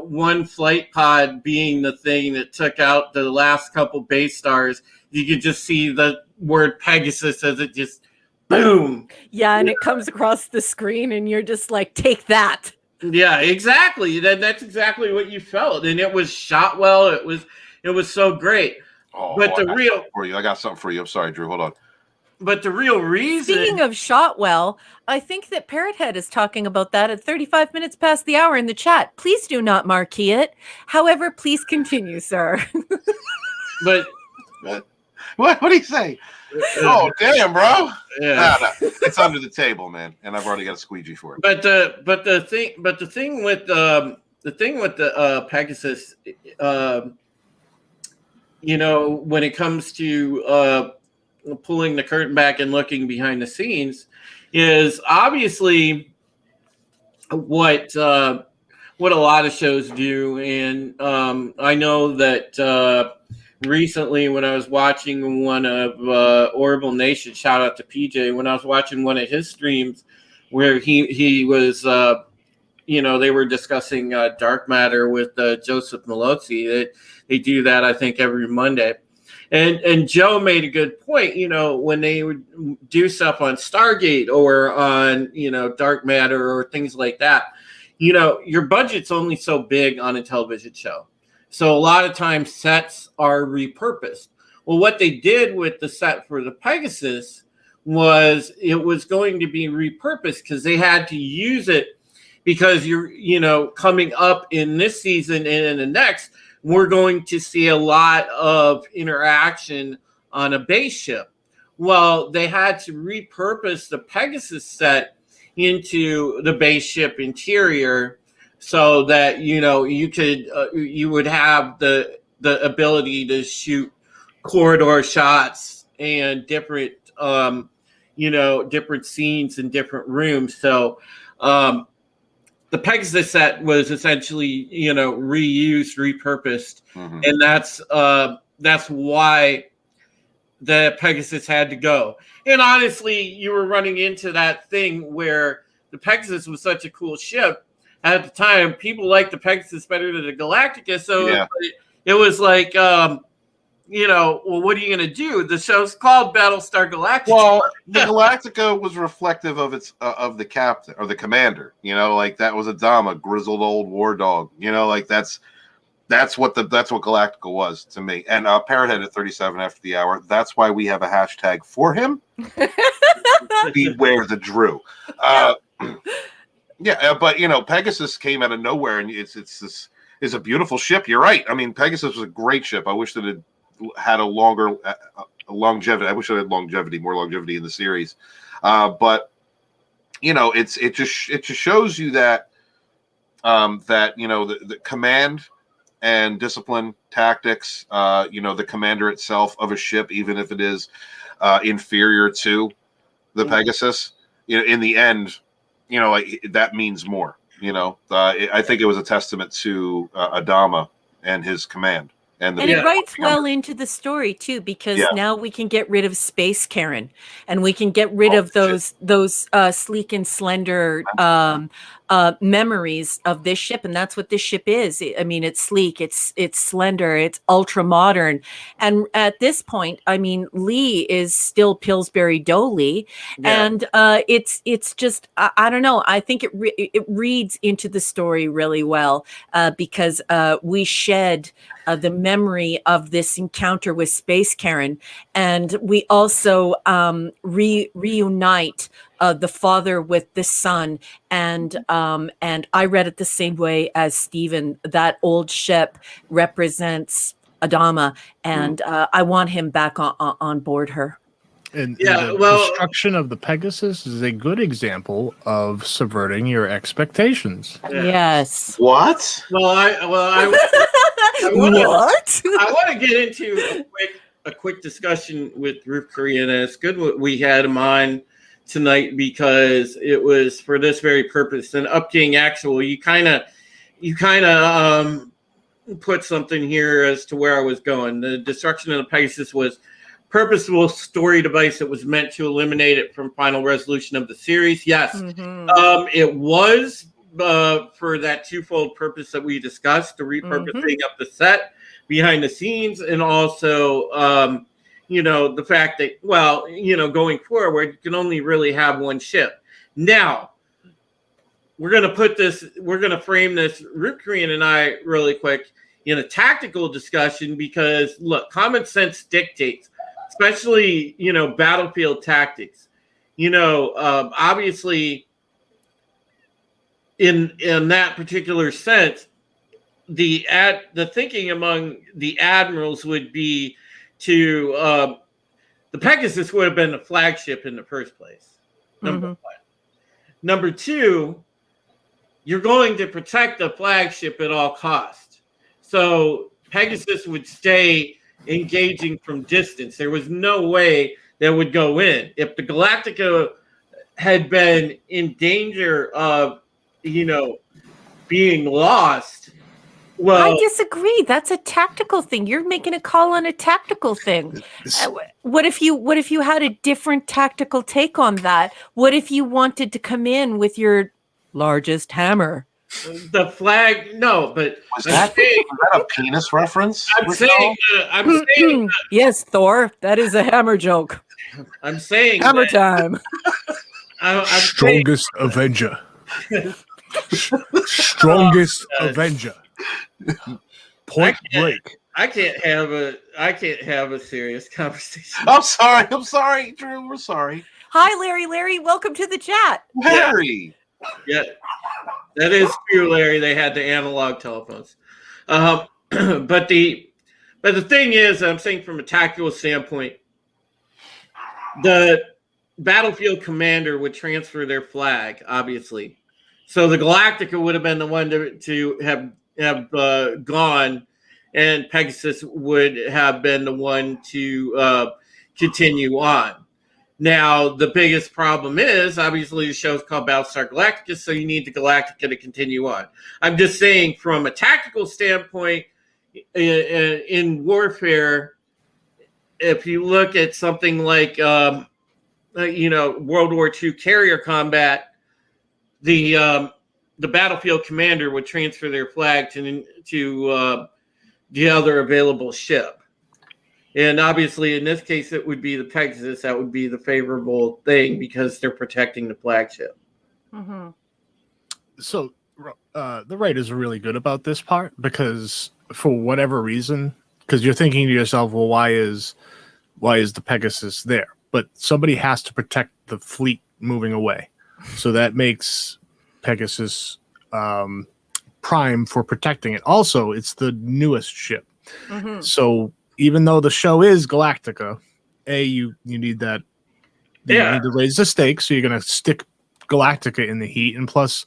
one flight pod being the thing that took out the last couple base stars. You could just see the word Pegasus as it just boom. Yeah, and it comes across the screen and you're just like, take that. Yeah, exactly. That's exactly what you felt. And it was shot well. It was so great. Oh, but I got something for you. I'm sorry, Drew. Hold on. But the real reason... Speaking of shot well, I think that Parrot Head is talking about that at 35 minutes past the hour in the chat. Please do not marquee it. However, please continue, sir. But... What do you say? Oh, damn, bro. Yeah. No. It's under the table, man. And I've already got a squeegee for it. But the thing with the Pegasus, when it comes to pulling the curtain back and looking behind the scenes, is obviously what a lot of shows do. And I know that recently when I was watching one of Orbital Nation, shout out to PJ, when I was watching one of his streams where he was they were discussing dark matter with Joseph Malozzi. That they do that, I think, every Monday. And Joe made a good point, when they would do stuff on Stargate or on, dark matter or things like that, your budget's only so big on a television show. So a lot of times sets are repurposed. Well, what they did with the set for the Pegasus was it was going to be repurposed because they had to use it because you're, coming up in this season and in the next, we're going to see a lot of interaction on a base ship. Well, they had to repurpose the Pegasus set into the base ship interior so that, you would have the ability to shoot corridor shots and different, different scenes in different rooms. So, the Pegasus set was essentially, reused, repurposed, and that's why the Pegasus had to go. And honestly, you were running into that thing where the Pegasus was such a cool ship at the time. People liked the Pegasus better than the Galactica, so it was like, well, what are you going to do? The show's called Battlestar Galactica. Well, the Galactica was reflective of its of the captain or the commander. Like that was Adama, grizzled old war dog. Like that's what Galactica was to me. And Parrothead at 37 after the hour. That's why we have a hashtag for him. Beware the Drew. But Pegasus came out of nowhere, and it's a beautiful ship. You're right. I mean, Pegasus was a great ship. I wish that it had a longer longevity. I wish it had more longevity in the series. But it just shows you that the command and discipline tactics, the commander itself of a ship, even if it is inferior to the Pegasus, in the end, that means more. I think it was a testament to Adama and his command. And it writes well into the story too, because now we can get rid of Space Karen, and we can get rid of those sleek and slender memories of this ship, and that's what this ship is. I mean, it's sleek, it's slender, it's ultra modern, and at this point, I mean, Lee is still Pillsbury Doughly, and it's just I don't know. I think it reads into the story really well because we shed the memory of this encounter with Space Karen, and we also reunite the father with the son, and I read it the same way as Stephen. That old ship represents Adama, and I want him back on board her. And the destruction of the Pegasus is a good example of subverting your expectations. Yeah. Yes. What? I want to get into a quick discussion with Ruth Korean, and it's good we had him on tonight because it was for this very purpose. And updating actual, you kind of put something here as to where I was going. The destruction of the Pegasus was purposeful story device that was meant to eliminate it from final resolution of the series. Yes, it was for that twofold purpose that we discussed, the repurposing of the set behind the scenes, and also the fact that going forward you can only really have one ship. Now we're going to frame this, Rip Korean and I, really quick in a tactical discussion, because look, common sense dictates, especially battlefield tactics. Obviously in that particular sense, the thinking among the admirals would be to the Pegasus would have been the flagship in the first place. Number one. Number two, you're going to protect the flagship at all costs. So Pegasus would stay engaging from distance. There was no way that would go in. If the Galactica had been in danger of being lost, well, I disagree. That's a tactical thing. You're making a call on a tactical thing. What if you had a different tactical take on that? What if you wanted to come in with your largest hammer? The flag, no, but was that a penis reference? I'm saying yes, Thor. That is a hammer joke. I'm saying hammer time. I'm strongest Avenger. Strongest Avenger. Point break. I can't have a serious conversation. I'm sorry, Drew. We're sorry. Hi, Larry. Welcome to the chat. Larry. Yeah, that is true, Larry. They had the analog telephones. But the thing is, I'm saying from a tactical standpoint, the battlefield commander would transfer their flag, obviously. So the Galactica would have been the one to have gone, and Pegasus would have been the one to continue on. Now, the biggest problem is, obviously, the show's called Battlestar Galactica, so you need the Galactica to continue on. I'm just saying, from a tactical standpoint, in warfare, if you look at something like, World War II carrier combat, the battlefield commander would transfer their flag to the other available ship. And obviously, in this case, it would be the Pegasus. That would be the favorable thing because they're protecting the flagship. Mm-hmm. So the writers are really good about this part because for whatever reason, because you're thinking to yourself, well, why is the Pegasus there? But somebody has to protect the fleet moving away. So that makes Pegasus prime for protecting it. Also, it's the newest ship. Mm-hmm. So even though the show is Galactica, you need that. You need to raise the stakes. So you're going to stick Galactica in the heat. And plus,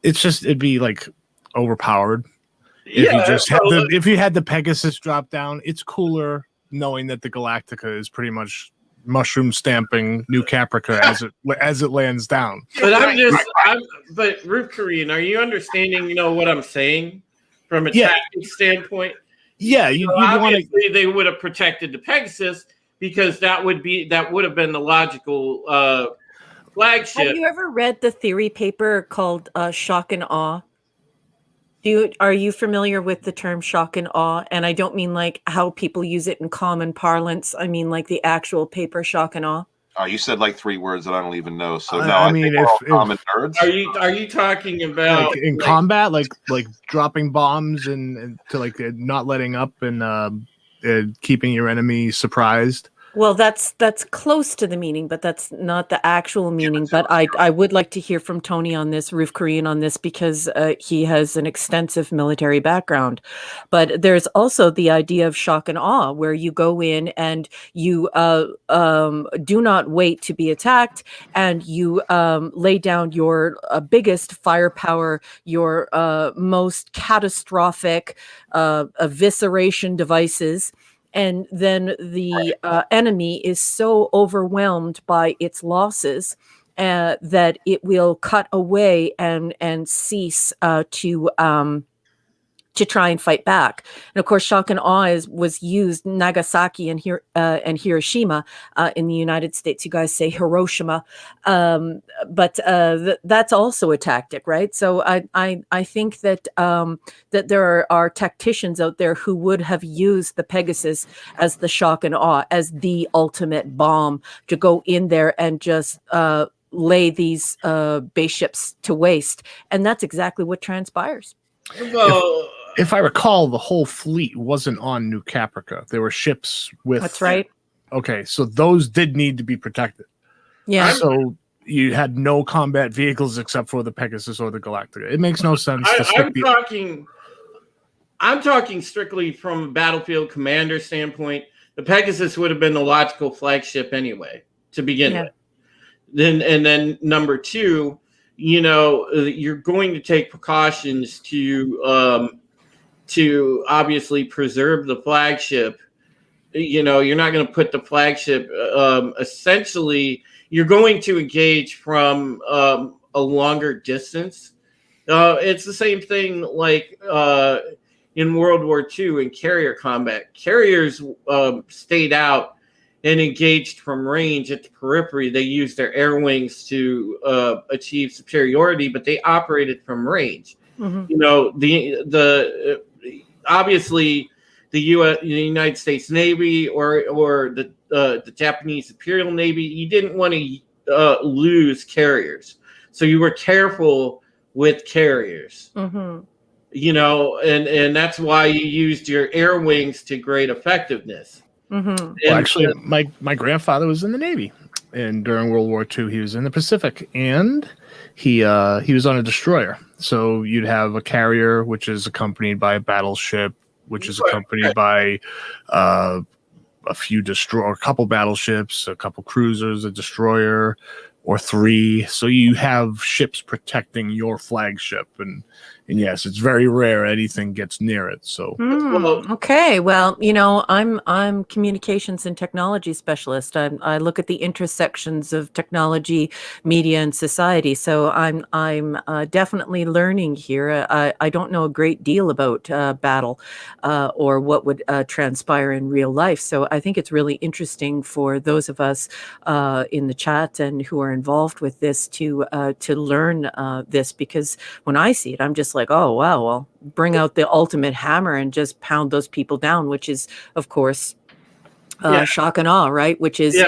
it'd be like overpowered. If you had the Pegasus drop down, it's cooler knowing that the Galactica is pretty much mushroom stamping New Caprica as it lands down. But but Ruth Korean, are you understanding? What I'm saying from a tactic standpoint? Yeah, obviously they would have protected the Pegasus because that would have been the logical flagship. Have you ever read the theory paper called Shock and Awe? Are you familiar with the term shock and awe? And I don't mean like how people use it in common parlance. I mean like the actual paper shock and awe. You said like 3 words that I don't even know. So I mean, think we're all common nerds. Are you talking about like in combat, like dropping bombs and to like not letting up and keeping your enemy surprised? Well, that's close to the meaning, but that's not the actual meaning. But I would like to hear from Tony on this, Roof Korean on this, because he has an extensive military background. But there's also the idea of shock and awe, where you go in and you do not wait to be attacked, and you lay down your biggest firepower, your most catastrophic evisceration devices. And then the enemy is so overwhelmed by its losses that it will cut away and cease to try and fight back. And of course, shock and awe was used Nagasaki and Hiroshima in the United States. You guys say Hiroshima, but that's also a tactic, right? So I think that that there are tacticians out there who would have used the Pegasus as the shock and awe, as the ultimate bomb to go in there and just lay these base ships to waste. And that's exactly what transpires. Well, if I recall, the whole fleet wasn't on New Caprica. There were ships with. That's right. Okay, so those did need to be protected. Yeah. So you had no combat vehicles except for the Pegasus or the Galactica. It makes no sense. I'm talking strictly from a battlefield commander standpoint. The Pegasus would have been the logical flagship anyway to begin with. Then number two, you're going to take precautions to obviously preserve the flagship. You're not going to put the flagship. Essentially, you're going to engage from a longer distance. It's the same thing like in World War II in carrier combat. Carriers stayed out and engaged from range at the periphery. They used their air wings to achieve superiority, but they operated from range. Mm-hmm. Obviously the United States Navy or the Japanese Imperial Navy, you didn't want to lose carriers, so you were careful with carriers. Mm-hmm. And that's why you used your air wings to great effectiveness. Mm-hmm. Well, actually, my grandfather was in the Navy, and during World War II, he was in the Pacific, and he was on a destroyer. So you'd have a carrier, which is accompanied by a battleship, which is accompanied by a couple battleships, a couple cruisers, a destroyer, or 3. So you have ships protecting your flagship, and yes, it's very rare anything gets near it. So okay, well, I'm communications and technology specialist. I look at the intersections of technology, media, and society. So I'm definitely learning here. I don't know a great deal about battle or what would transpire in real life. So I think it's really interesting for those of us in the chat and who are more involved with this to learn this, because when I see it, I'm just like, oh wow, well, bring out the ultimate hammer and just pound those people down, which is, of course, shock and awe, right? Which is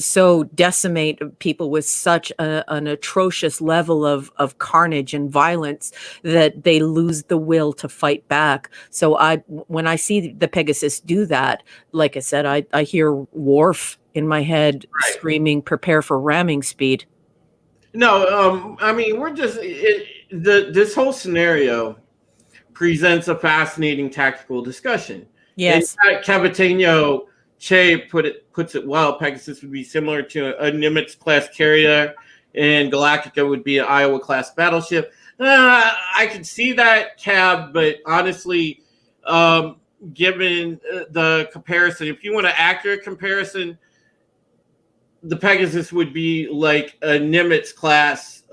so decimate people with such an atrocious level of carnage and violence that they lose the will to fight back. So when I see the Pegasus do that, like I said, I hear Worf in my head screaming, "Prepare for ramming speed." No, I mean, this whole scenario presents a fascinating tactical discussion. Yes. In fact, Cavatinho Che puts it well. Pegasus would be similar to a Nimitz-class carrier, and Galactica would be an Iowa-class battleship. I could see that, Cav, but honestly, given the comparison, if you want an accurate comparison, the Pegasus would be like a Nimitz-class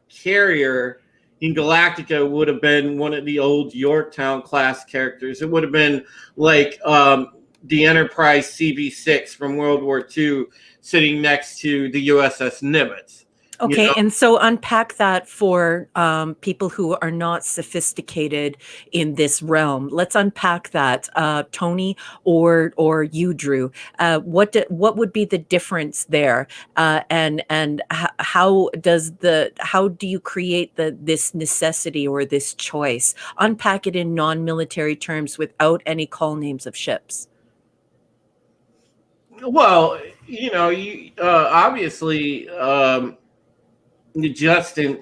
carrier. In Galactica would have been one of the old Yorktown class characters. It would have been like the Enterprise CB6 from World War II sitting next to the USS Nimitz. Okay, and so unpack that for people who are not sophisticated in this realm. Let's unpack that, Tony or you, Drew. What would be the difference there, and how do you create this necessity or this choice? Unpack it in non-military terms without any call names of ships. Well, you obviously. Just in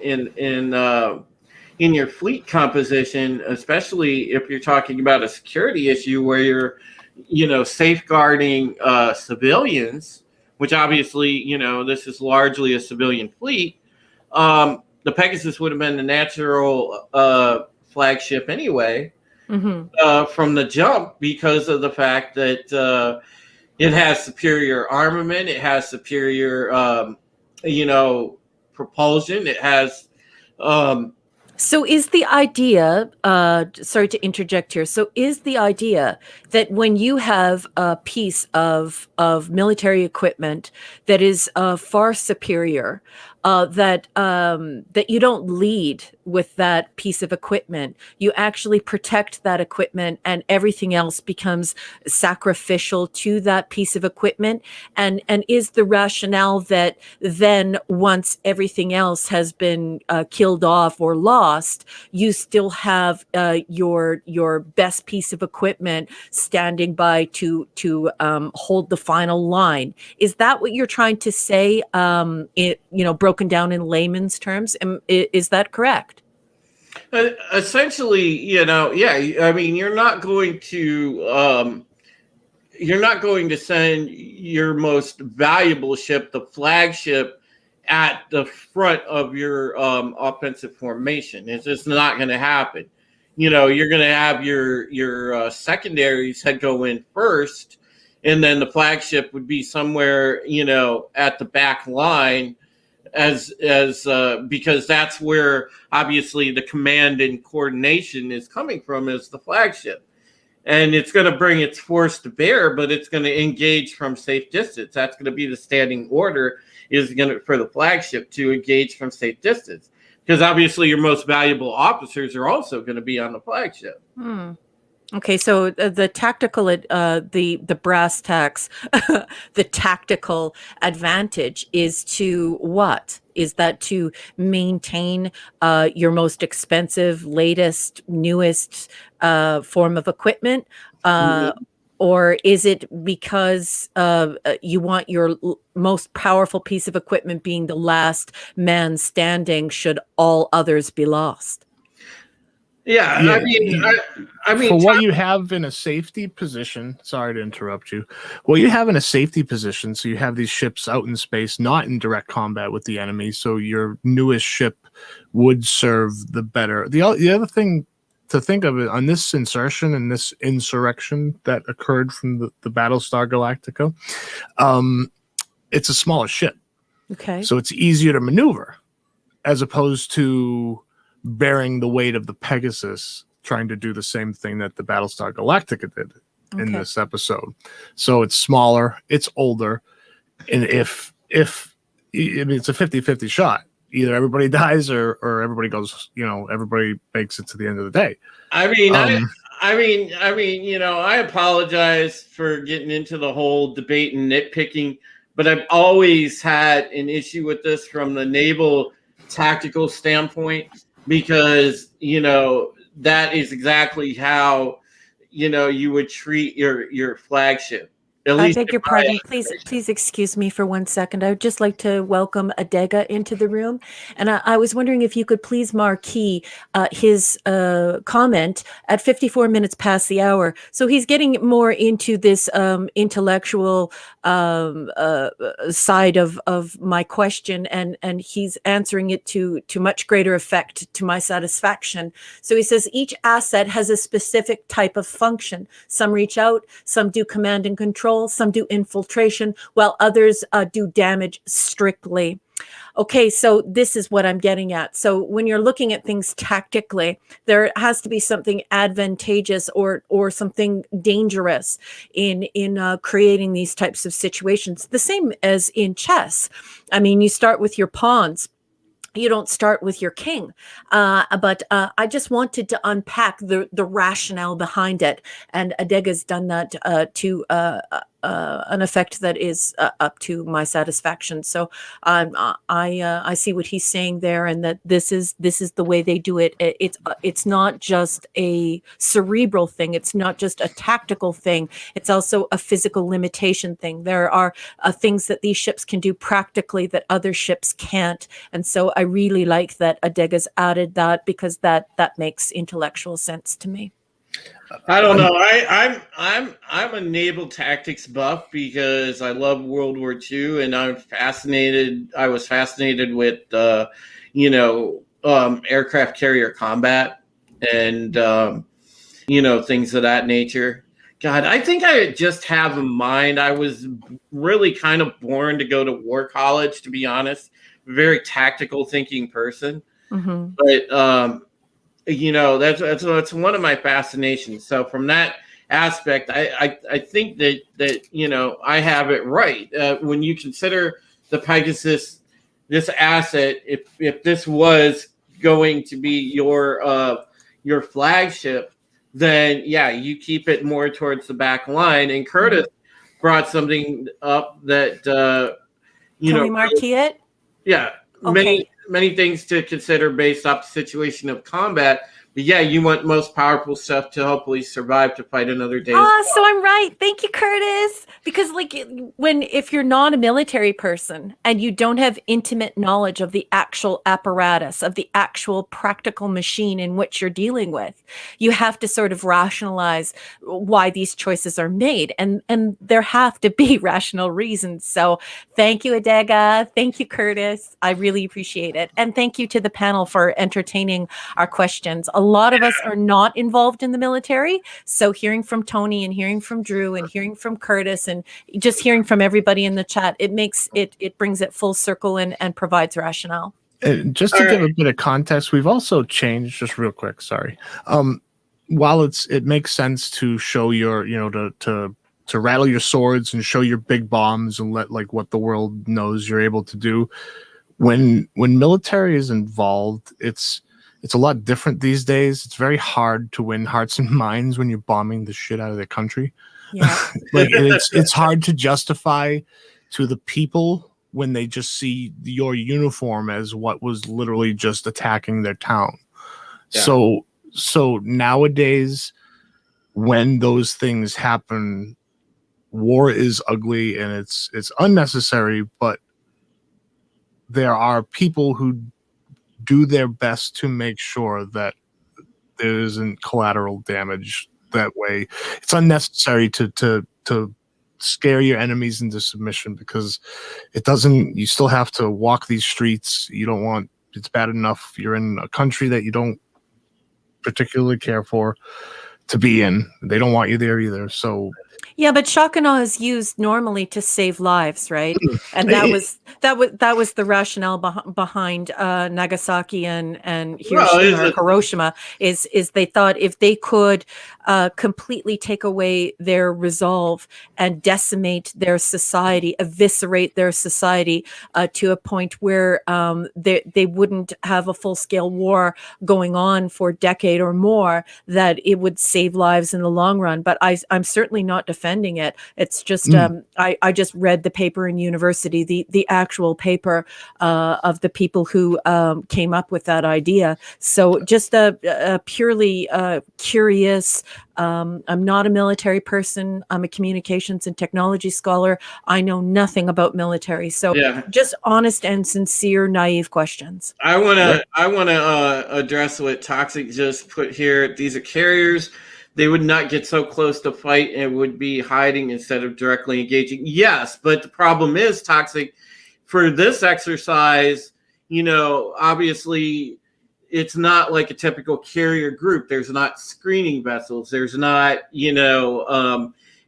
your fleet composition, especially if you're talking about a security issue where you're, safeguarding civilians, which obviously, this is largely a civilian fleet. The Pegasus would have been the natural flagship anyway, from the jump, because of the fact that it has superior armament, it has superior, propulsion. It has so is the idea, sorry to interject here, so is the idea that when you have a piece of military equipment that is far superior, that you don't lead with that piece of equipment, you actually protect that equipment, and everything else becomes sacrificial to that piece of equipment? And is the rationale that then once everything else has been killed off or lost, you still have your best piece of equipment standing by to hold the final line? Is that what you're trying to say? Broken down in layman's terms, is that correct? Essentially, I mean, you're not going to send your most valuable ship, the flagship, at the front of your offensive formation. It's just not going to happen. You're going to have your secondaries that go in first, and then the flagship would be somewhere, at the back line, as because that's where obviously the command and coordination is coming from, is the flagship, and it's going to bring its force to bear, but it's going to engage from safe distance. That's going to be the standing order, is going to for the flagship to engage from safe distance, because obviously your most valuable officers are also going to be on the flagship. Okay, so the tactical, the brass tacks, the tactical advantage is to what? Is that to maintain your most expensive, latest, newest form of equipment? Or is it because you want your most powerful piece of equipment being the last man standing should all others be lost? Yeah, I mean, for what you have in a safety position, sorry to interrupt you. What you have in a safety position, so you have these ships out in space, not in direct combat with the enemy, so your newest ship would serve the better. The other thing to think of it on this insertion and this insurrection that occurred from the Battlestar Galactica, it's a smaller ship. Okay. So it's easier to maneuver, as opposed to bearing the weight of the Pegasus trying to do the same thing that the Battlestar Galactica did in this episode. So it's smaller, it's older, and if I mean, it's a 50-50 shot. Either everybody dies or everybody goes, everybody makes it to the end of the day. I mean, I apologize for getting into the whole debate and nitpicking, but I've always had an issue with this from the naval tactical standpoint, because, that is exactly how, you would treat your flagship. I beg your pardon. Please excuse me for 1 second. I would just like to welcome Adega into the room. And I was wondering if you could please marquee his comment at 54 minutes past the hour. So he's getting more into this intellectual side of my question, and he's answering it to much greater effect to my satisfaction. So he says each asset has a specific type of function. Some reach out, some do command and control, some do infiltration, while others do damage strictly. Okay, so this is what I'm getting at. So when you're looking at things tactically, there has to be something advantageous or something dangerous in creating these types of situations. The same as in chess. I mean, you start with your pawns. You don't start with your king, but I just wanted to unpack the rationale behind it, and Adega's done that to an effect that is up to my satisfaction. So I see what he's saying there, and that this is the way they do it. It's not just a cerebral thing. It's not just a tactical thing. It's also a physical limitation thing. There are things that these ships can do practically that other ships can't, and so I really like that Adega's added that, because that makes intellectual sense to me. I don't know. I'm a naval tactics buff because I love World War II, and I was fascinated with aircraft carrier combat and things of that nature. God, I think I just have a mind. I was really kind of born to go to war college, to be honest. Very tactical thinking person. Mm-hmm. But that's one of my fascinations. So from that aspect, I think that I have it right. When you consider the Pegasus, this asset, if this was going to be your flagship, then yeah, you keep it more towards the back line. And Curtis brought something up that Can we marquee it? Yeah, okay. Many things to consider based off the situation of combat. But yeah, you want most powerful stuff to hopefully survive to fight another day. So I'm right. Thank you, Curtis. Because if you're not a military person and you don't have intimate knowledge of the actual apparatus, of the actual practical machine in which you're dealing with, you have to sort of rationalize why these choices are made. And there have to be rational reasons. So thank you, Adega. Thank you, Curtis. I really appreciate it. And thank you to the panel for entertaining our questions. A lot of us are not involved in the military. So hearing from Tony and hearing from Drew and hearing from Curtis and just hearing from everybody in the chat, it brings it full circle and provides rationale. Just to give a bit of context, we've also changed, just real quick, sorry. While it makes sense to show your, to rattle your swords and show your big bombs and let what the world knows you're able to do, when military is involved, it's a lot different these days. It's very hard to win hearts and minds when you're bombing the shit out of the country. Yeah. It's hard to justify to the people when they just see your uniform as what was literally just attacking their town. Yeah. So nowadays, when those things happen, war is ugly and it's unnecessary, but there are people who do their best to make sure that there isn't collateral damage that way. It's unnecessary to scare your enemies into submission, because you still have to walk these streets. It's bad enough you're in a country that you don't particularly care for to be in. They don't want you there either. So yeah, but shock and awe is used normally to save lives, right? And that that was the rationale behind Nagasaki and Well, Hiroshima or Hiroshima is they thought if they could completely take away their resolve and decimate their society, eviscerate their society to a point where they wouldn't have a full-scale war going on for a decade or more, that it would save lives in the long run. But I'm certainly not defending it. It's just I just read the paper in university, the actual paper of the people who came up with that idea. So just a purely curious. I'm not a military person. I'm a communications and technology scholar. I know nothing about military. So just honest and sincere, naive questions. I want to address what Toxic just put here. These are carriers. They would not get so close to fight and would be hiding instead of directly engaging. Yes, but the problem is, Toxic, for this exercise, obviously it's not like a typical carrier group. There's not screening vessels. There's not,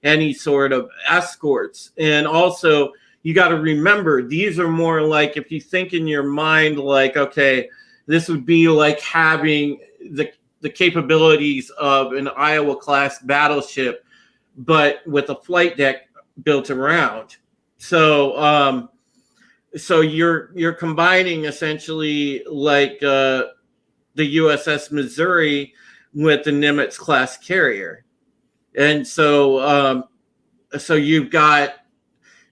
any sort of escorts. And also, you got to remember, these are more like, if you think in your mind, like, okay, this would be like having the capabilities of an Iowa-class battleship, but with a flight deck built around. So, so you're combining essentially like the USS Missouri with the Nimitz-class carrier, and so so you've got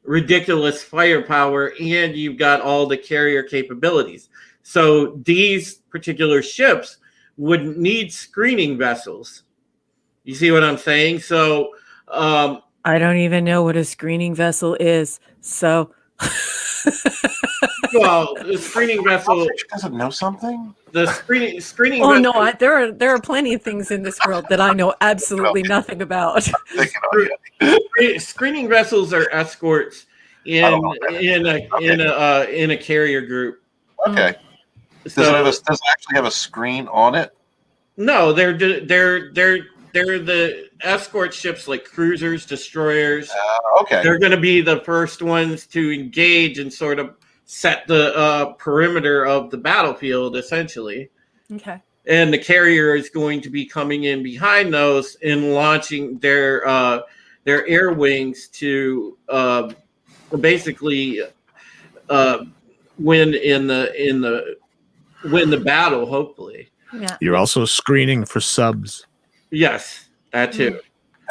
ridiculous firepower and you've got all the carrier capabilities. So these particular ships wouldn't need screening vessels. You see what I'm saying? So I don't even know what a screening vessel is. So well, the screening vessel doesn't know something. The screening. Oh no, there are plenty of things in this world that I know absolutely nothing about. Screening vessels are escorts in a carrier group. Okay. So, does it actually have a screen on it? No, they're the escort ships, like cruisers, destroyers. Okay. They're going to be the first ones to engage and sort of set the perimeter of the battlefield, essentially. Okay. And the carrier is going to be coming in behind those and launching their air wings to basically win the battle, hopefully. Yeah. You're also screening for subs. Yes, that too.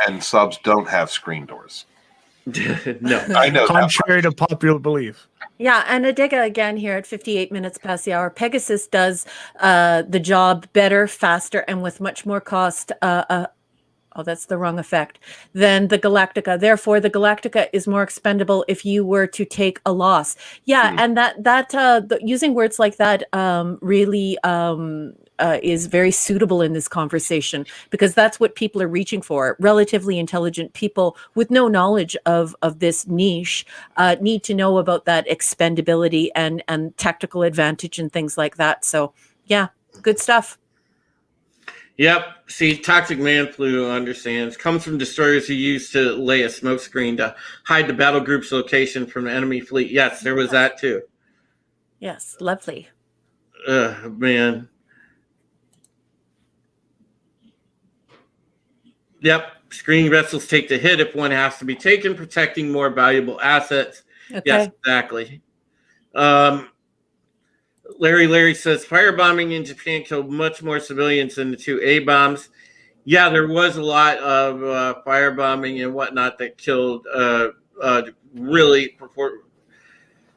And subs don't have screen doors. No, I know. Contrary to popular belief. Yeah, and Adega again here at 58 minutes past the hour. Pegasus does the job better, faster, and with much more cost. Oh, that's the wrong effect. Than the Galactica. Therefore, the Galactica is more expendable if you were to take a loss. Yeah, and that using words like that really is very suitable in this conversation, because that's what people are reaching for. Relatively intelligent people with no knowledge of this niche need to know about that expendability and tactical advantage and things like that. So, yeah, good stuff. Yep. See, Toxic Man Flu understands. Comes from destroyers who used to lay a smoke screen to hide the battle group's location from the enemy fleet. Yes, there was that too. Yes, lovely. Man. Yep. Screening vessels take the hit if one has to be taken, protecting more valuable assets. Okay. Yes, exactly. Larry says firebombing in Japan killed much more civilians than the two A-bombs. Yeah, there was a lot of firebombing and whatnot that killed really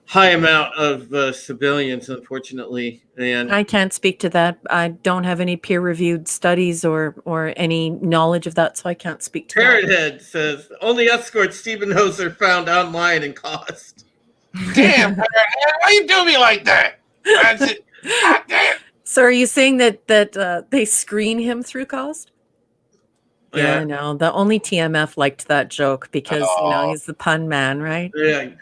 high amount of civilians, unfortunately. And I can't speak to that. I don't have any peer-reviewed studies or any knowledge of that, so I can't speak to Parrot that. Head says only escorts Stephen knows are found online and cost. Damn, Parrot Head, why you do me like that? That's it. God damn. So are you saying that they screen him through cost? Yeah, I know. The only TMF liked that joke because he's the pun man, right? Yeah,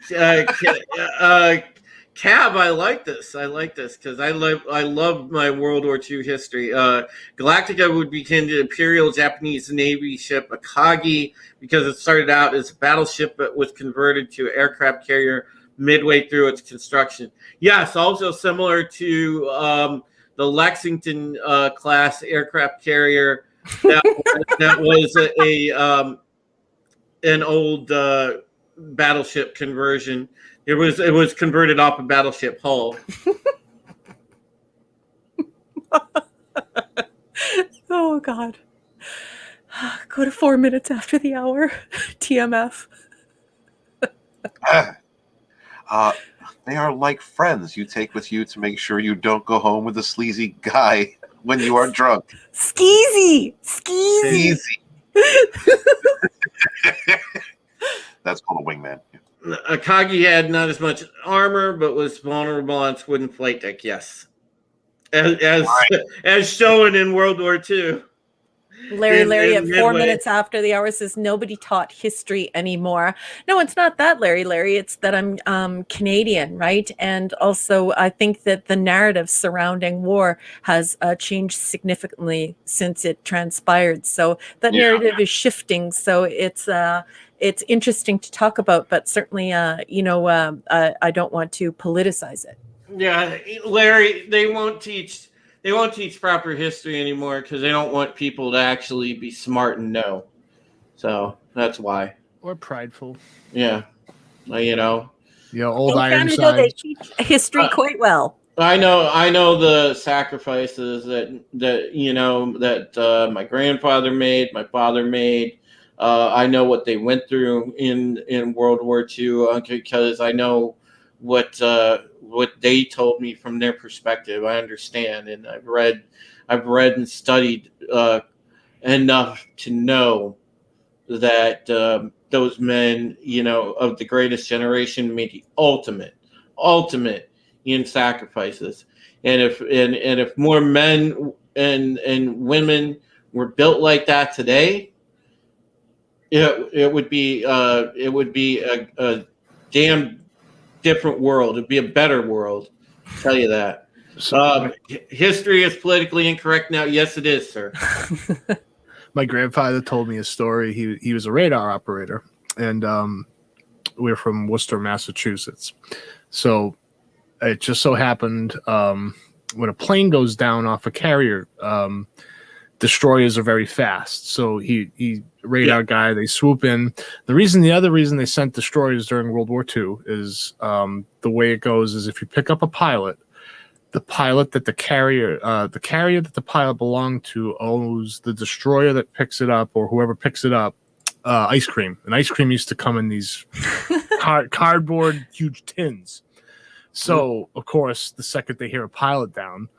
Cab, I like this because I love my World War II history. Galactica would begin the Imperial Japanese Navy ship Akagi because it started out as a battleship but was converted to an aircraft carrier midway through its construction. Yes, also similar to the Lexington class aircraft carrier that was an old battleship conversion. It was converted off a battleship hull. Oh God. Go to 4 minutes after the hour. TMF. They are like friends you take with you to make sure you don't go home with a sleazy guy when you are drunk. Skeezy. Easy. That's called a wingman. Akagi had not as much armor, but was vulnerable on its wooden flight deck. Yes, as shown in World War II. Larry at 4 Midway. minutes after the hour says nobody taught history anymore. No, it's not that, Larry. It's that I'm Canadian, right? And also, I think that the narrative surrounding war has changed significantly since it transpired. So that narrative is shifting. So it's interesting to talk about, but certainly, I don't want to politicize it. Yeah, Larry, they won't teach proper history anymore because they don't want people to actually be smart and know. So that's why. Or prideful. Yeah, Old In Ironside. Canada, they teach history quite well. I know the sacrifices that my grandfather made, my father made. I know what they went through in World War II because I know what they told me from their perspective. I understand, and I've read and studied enough to know that those men, of the greatest generation, made the ultimate in sacrifices. And if more men and women were built like that today, it would be a damn different world. It'd be a better world. I'll tell you that. History is politically incorrect now. Yes, it is, sir. My grandfather told me a story. He was a radar operator, and we're from Worcester, Massachusetts. So it just so happened when a plane goes down off a carrier, destroyers are very fast. So he radar guy, they swoop in. The other reason they sent destroyers during World War II is the way it goes is if you pick up a pilot, the pilot that the carrier that the pilot belonged to owes the destroyer that picks it up or whoever picks it up ice cream. And ice cream used to come in these cardboard huge tins. So of course, the second they hear a pilot down,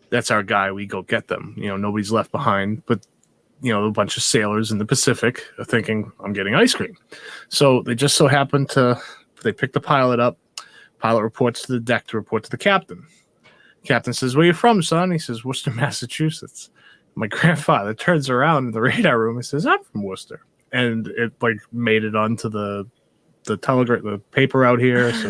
that's our guy. We go get them. Nobody's left behind. But a bunch of sailors in the Pacific are thinking, I'm getting ice cream. So they just so happen they pick the pilot up. Pilot reports to the deck to report to the captain. Captain says, "Where you from, son?" He says, "Worcester, Massachusetts." My grandfather turns around in the radar room and says, "I'm from Worcester." And it made it onto the telegram, the paper out here. So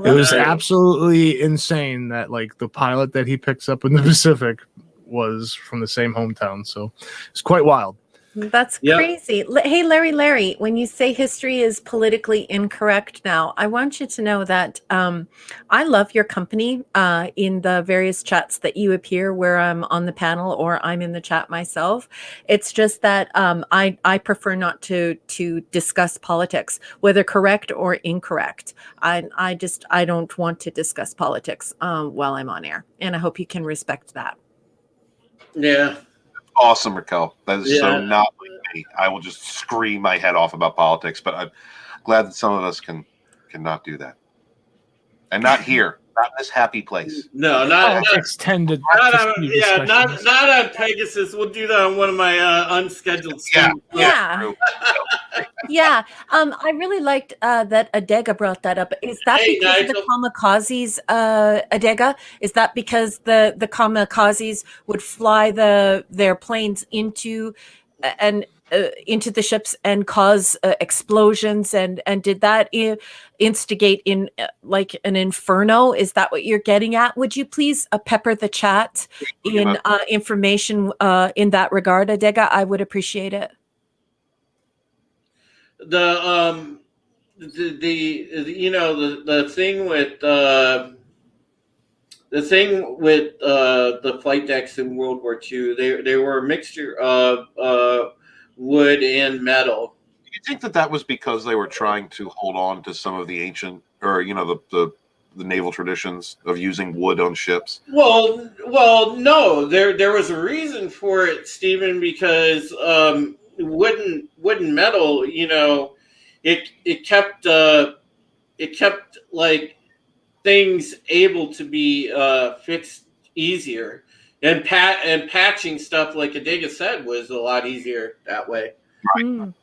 it was absolutely insane that the pilot that he picks up in the Pacific was from the same hometown. So it's quite wild. That's crazy. Hey, Larry, when you say history is politically incorrect now, I want you to know that I love your company in the various chats that you appear where I'm on the panel or I'm in the chat myself. It's just that I prefer not to discuss politics, whether correct or incorrect. I don't want to discuss politics while I'm on air. And I hope you can respect that. Yeah. Awesome, Raquel. That is so not like me. I will just scream my head off about politics, but I'm glad that some of us cannot do that. And not here, not in this happy place. No, not extended. Not on Pegasus. We'll do that on one of my unscheduled streams. Yeah. I really liked that Adega brought that up. Is that because of the kamikazes, Adega? Is that because the kamikazes would fly their planes into the ships and cause explosions and did that instigate in an inferno? Is that what you're getting at? Would you please pepper the chat in information in that regard, the thing with the flight decks in World War II, they were a mixture of wood and metal. Do you think that was because they were trying to hold on to some of the ancient, or the naval traditions of using wood on ships? Well, no. There was a reason for it, Stephen, because wooden metal, it kept like things able to be fixed easier, and patching stuff, like Adega said, was a lot easier that way. Right. Mm.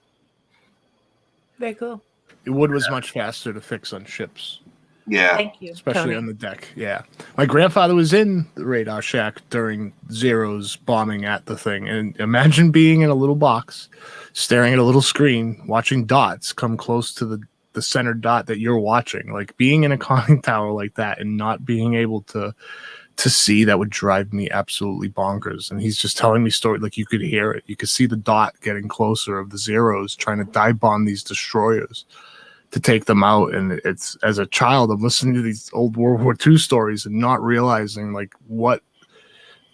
Very cool. Wood was much faster to fix on ships. Yeah. Thank you, Especially Tony. on the deck. Yeah. My grandfather was in the radar shack during Zero's bombing at the thing. And imagine being in a little box, staring at a little screen, watching dots come close to the center dot that you're watching. Like being in a conning tower like that and not being able to see, that would drive me absolutely bonkers. And he's just telling me story, like you could hear it. You could see the dot getting closer of the Zeros trying to dive bomb these destroyers to take them out. And it's, as a child, I'm listening to these old World War II stories and not realizing like what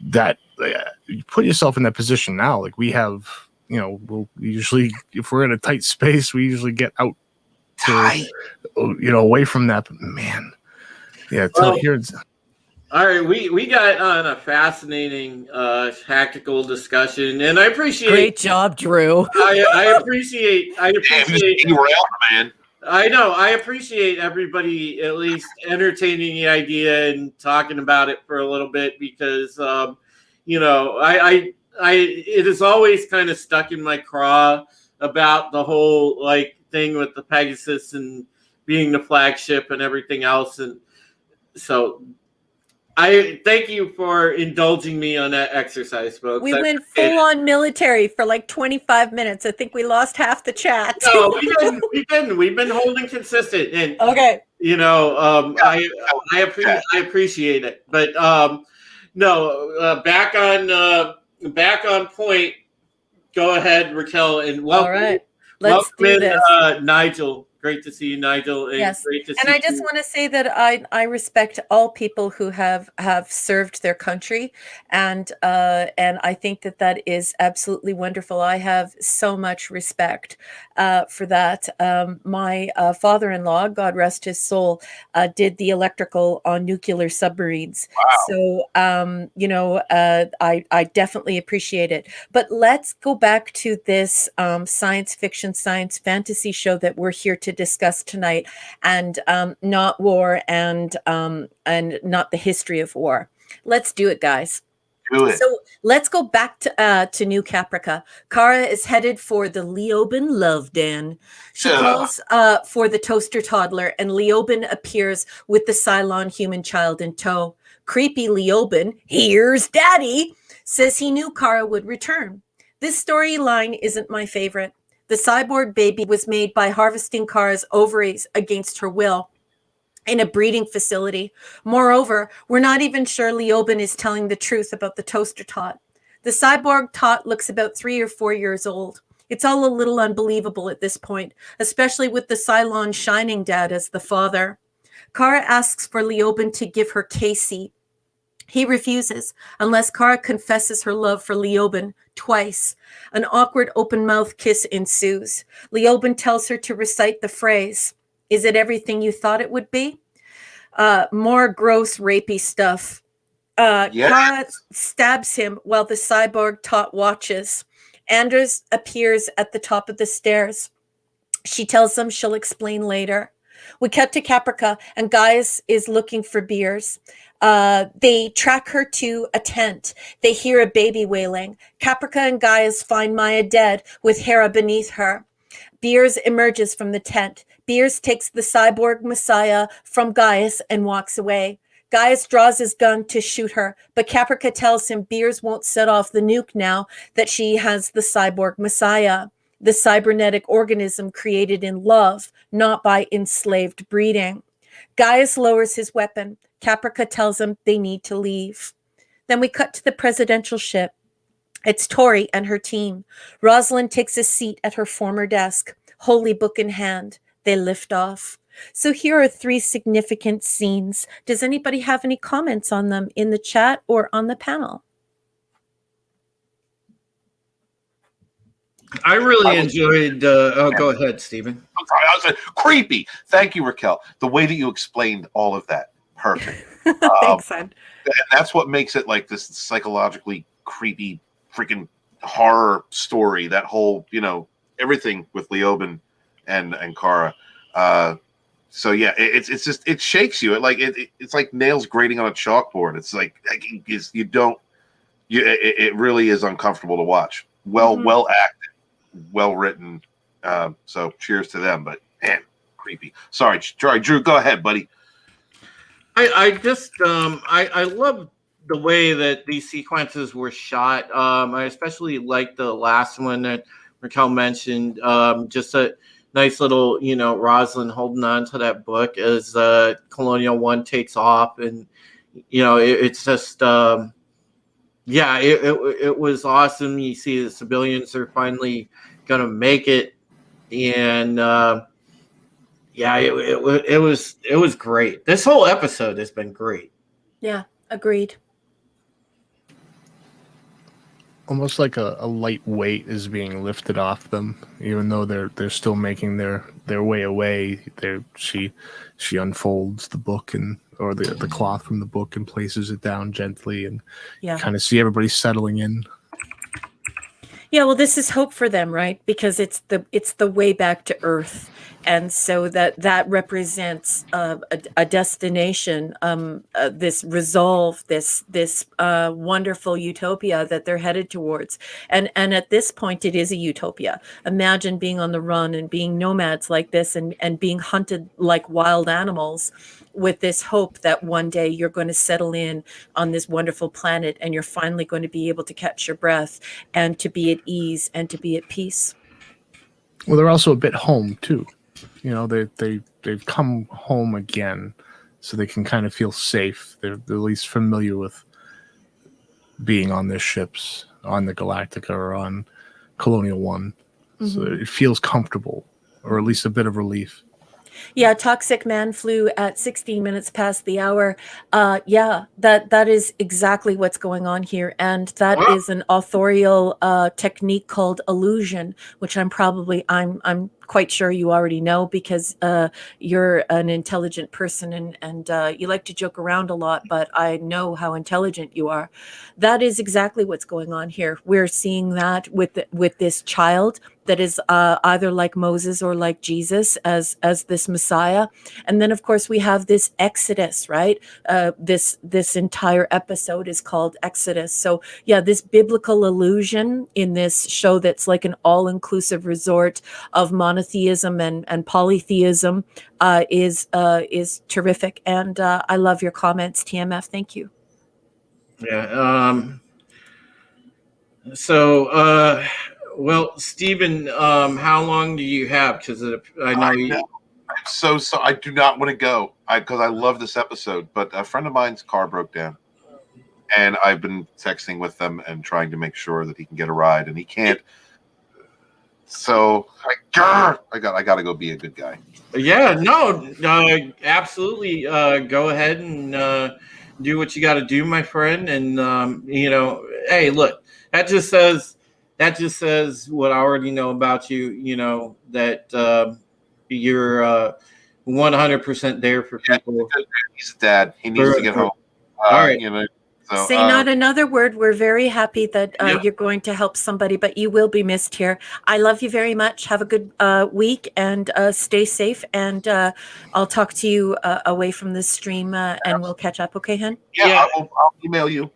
that you put yourself in that position now. Like we have, we'll usually, if we're in a tight space, we usually get out to, away from that. But man, yeah. All right, we got on a fascinating tactical discussion, and I appreciate. Great job, Drew. I appreciate. Derailed, man. I know. I appreciate everybody at least entertaining the idea and talking about it for a little bit, because it is always kind of stuck in my craw about the whole thing with the Pegasus and being the flagship and everything else, and so I thank you for indulging me on that exercise, folks. We went full on military for like 25 minutes. I think we lost half the chat. No, we didn't. We've been holding consistent, and okay. I appreciate it. But back on point. Go ahead, Raquel, and welcome. All right, let's do this. Nigel. Great to see you, Nigel. And yes, great to see and I just want to say that I respect all people who have served their country, and I think that is absolutely wonderful. I have so much respect for that. My father-in-law, God rest his soul, did the electrical on nuclear submarines. Wow. So I definitely appreciate it. But let's go back to this science fiction, science fantasy show that we're here to discuss tonight, and not war and not the history of war. Let's do it, guys. Do it. So let's go back to New Caprica. Kara is headed for the Leoben Love Den. She calls for the toaster toddler, and Leoben appears with the Cylon human child in tow. Creepy Leoben, here's Daddy, says he knew Kara would return. This storyline isn't my favorite. The cyborg baby was made by harvesting Kara's ovaries against her will in a breeding facility. Moreover, we're not even sure Leoben is telling the truth about the toaster tot. The cyborg tot looks about 3 or 4 years old. It's all a little unbelievable at this point, especially with the Cylon Shining Dad as the father. Kara asks for Leoben to give her Casey. He refuses unless Kara confesses her love for Leoben twice. An awkward open mouth kiss ensues. Leoben tells her to recite the phrase, "Is it everything you thought it would be?" More gross, rapey stuff. Kara stabs him while the cyborg tot watches. Anders appears at the top of the stairs. She tells him she'll explain later. We cut to Caprica, and Gaius is looking for Beers. They track her to a tent. They hear a baby wailing. Caprica and Gaius find Maya dead with Hera beneath her. Beers emerges from the tent. Beers takes the cyborg Messiah from Gaius and walks away. Gaius draws his gun to shoot her, but Caprica tells him Beers won't set off the nuke now that she has the cyborg Messiah, the cybernetic organism created in love, not by enslaved breeding. Gaius lowers his weapon. Caprica tells him they need to leave. Then we cut to the presidential ship. It's Tori and her team. Rosalind takes a seat at her former desk, holy book in hand. they lift off. So here are 3 significant scenes. Does anybody have any comments on them in the chat or on the panel? I really enjoyed. Oh, go ahead, Stephen. I'm sorry, I was creepy. Thank you, Raquel. The way that you explained all of that, perfect. Thanks, Ed. And that's what makes it like this psychologically creepy, freaking horror story. That whole, everything with Leoben and Kara. So yeah, it's just, it shakes you. It's like nails grating on a chalkboard. It's like it really is uncomfortable to watch. Well acted, well written. So cheers to them. But man, creepy. Sorry, Drew. Go ahead, buddy. I just I love the way that these sequences were shot. I especially like the last one that Raquel mentioned. Just a nice little, Rosalind holding on to that book as Colonial One takes off, and it's just it was awesome. You see the civilians are finally gonna make it, and it was great. This whole episode has been great. Yeah, agreed. Almost like a light weight is being lifted off them, even though they're still making their way away. She unfolds the book or the cloth from the book and places it down gently, and kind of see everybody settling in. Yeah, well, this is hope for them, right? Because it's the way back to Earth, and so that represents a destination, this resolve, this wonderful utopia that they're headed towards. And at this point, it is a utopia. Imagine being on the run and being nomads like this, and being hunted like wild animals, with this hope that one day you're going to settle in on this wonderful planet, and you're finally going to be able to catch your breath and to be at ease and to be at peace. Well, they're also a bit home too. They've come home again, so they can kind of feel safe. They're at least familiar with being on their ships, on the Galactica or on Colonial One. Mm-hmm. So it feels comfortable, or at least a bit of relief. Yeah, Toxic Man flew at 16 minutes past the hour. That is exactly what's going on here. And that is an authorial technique called illusion, which I'm quite sure you already know, because you're an intelligent person, and you like to joke around a lot, but I know how intelligent you are. That is exactly what's going on here. We're seeing that with this child that is either like Moses or like Jesus as this Messiah. And then, of course, we have this Exodus, right? This entire episode is called Exodus. So yeah, this biblical illusion in this show that's like an all-inclusive resort of monotheism and polytheism is terrific. And I love your comments, TMF. Thank you. Yeah. Well, Stephen, how long do you have? Because I know I'm so I do not want to go because I love this episode, but a friend of mine's car broke down, and I've been texting with them and trying to make sure that he can get a ride, and he can't. So I got to go be a good guy. Yeah, no, absolutely. Go ahead and do what you got to do, my friend. And hey, look, that just says what I already know about you. That you're 100% there for people. He's a dad. He needs to get home. All right. So, say not another word. We're very happy that you're going to help somebody, but you will be missed here. I love you very much. Have a good week, and stay safe. And I'll talk to you away from this stream, and we'll catch up. Okay, Hen? Yeah. I'll email you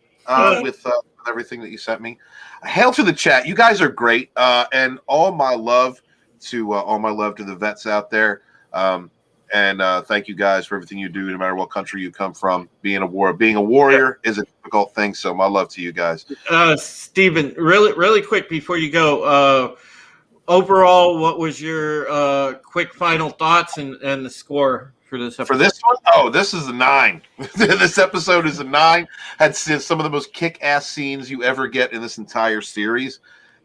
with everything that you sent me. Hail to the chat. You guys are great. And all my love to the vets out there. And thank you guys for everything you do, no matter what country you come from. Being a warrior is a difficult thing. So my love to you guys. Stephen, really quick before you go, overall, what was your quick final thoughts and the score for this episode? For this one? Oh, this is a 9. This episode is a 9. Had some of the most kick-ass scenes you ever get in this entire series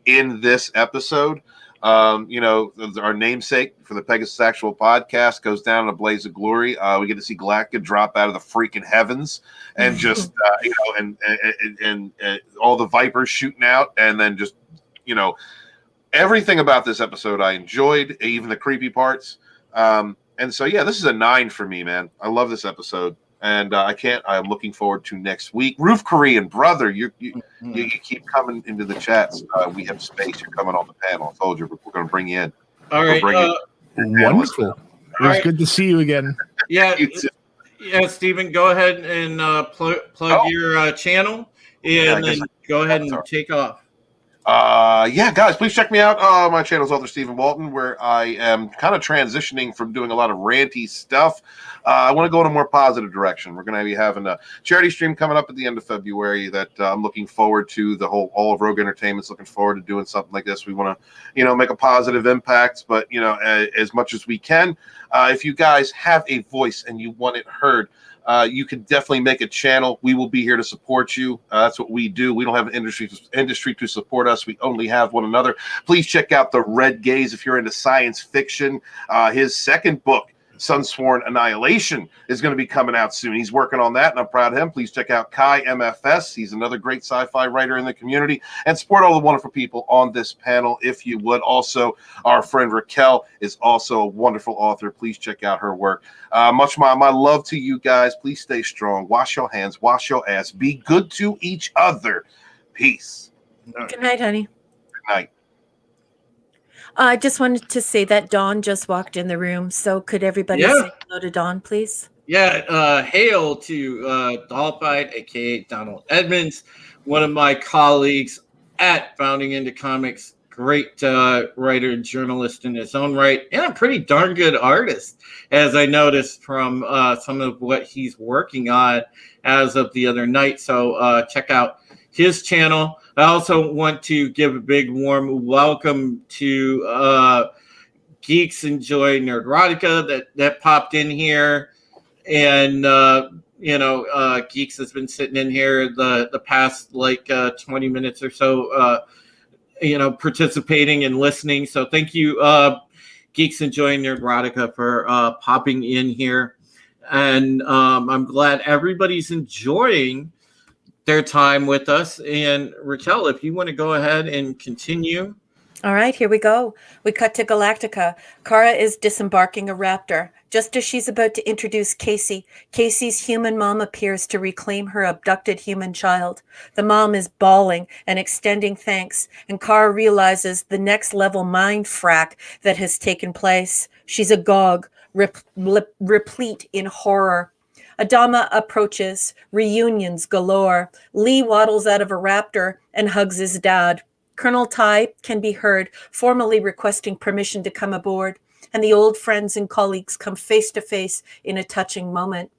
in this episode. Our namesake for the Pegasus Actual podcast goes down in a blaze of glory. We get to see Galactica drop out of the freaking heavens and just, and all the Vipers shooting out, and then just, everything about this episode I enjoyed, even the creepy parts. And so, yeah, this is a 9 for me, man. I love this episode. And I'm looking forward to next week. Roof Korean, brother, you keep coming into the chats. We have space. You're coming on the panel. I told you we're going to bring you in. All right. Wonderful. It was good to see you again. Yeah. Yeah, Stephen, go ahead and plug your channel and then go ahead and take off. Guys, please check me out. My channel is Author Stephen Walton, where I am kind of transitioning from doing a lot of ranty stuff. I want to go in a more positive direction. We're going to be having a charity stream coming up at the end of February that I'm looking forward to. All of Rogue Entertainment's looking forward to doing something like this. We want to, make a positive impact, but, as much as we can. If you guys have a voice and you want it heard, you can definitely make a channel. We will be here to support you. That's what we do. We don't have an industry to support us. We only have one another. Please check out The Red Gaze if you're into science fiction. His second book, Sunsworn Annihilation, is going to be coming out soon. He's working on that, and I'm proud of him. Please check out Kai MFS. He's another great sci-fi writer in the community, and support all the wonderful people on this panel if you would. Also, our friend Raquel is also a wonderful author. Please check out her work. Much my love to you guys. Please stay strong. Wash your hands. Wash your ass. Be good to each other. Peace. Good night, honey. Good night. I just wanted to say that Dawn just walked in the room, so could everybody say hello to Dawn, please? Yeah, hail to Dollfight, aka Donald Edmonds, one of my colleagues at Founding Into Comics. Great writer and journalist in his own right, and a pretty darn good artist, as I noticed from some of what he's working on as of the other night. So check out his channel. I also want to give a big warm welcome to Geeks Enjoy Nerdrotica that popped in here. And, Geeks has been sitting in here the past 20 minutes or so, participating and listening. So thank you, Geeks Enjoy Nerdrotica, for popping in here. And I'm glad everybody's enjoying their time with us. And Raquel, if you want to go ahead and continue. All right, here we go. We cut to Galactica. Kara is disembarking a raptor. Just as she's about to introduce Casey, Casey's human mom appears to reclaim her abducted human child. The mom is bawling and extending thanks, and Kara realizes the next level mind frack that has taken place. She's agog, replete in horror. Adama approaches, reunions galore. Lee waddles out of a raptor and hugs his dad. Colonel Tai can be heard formally requesting permission to come aboard, and the old friends and colleagues come face to face in a touching moment.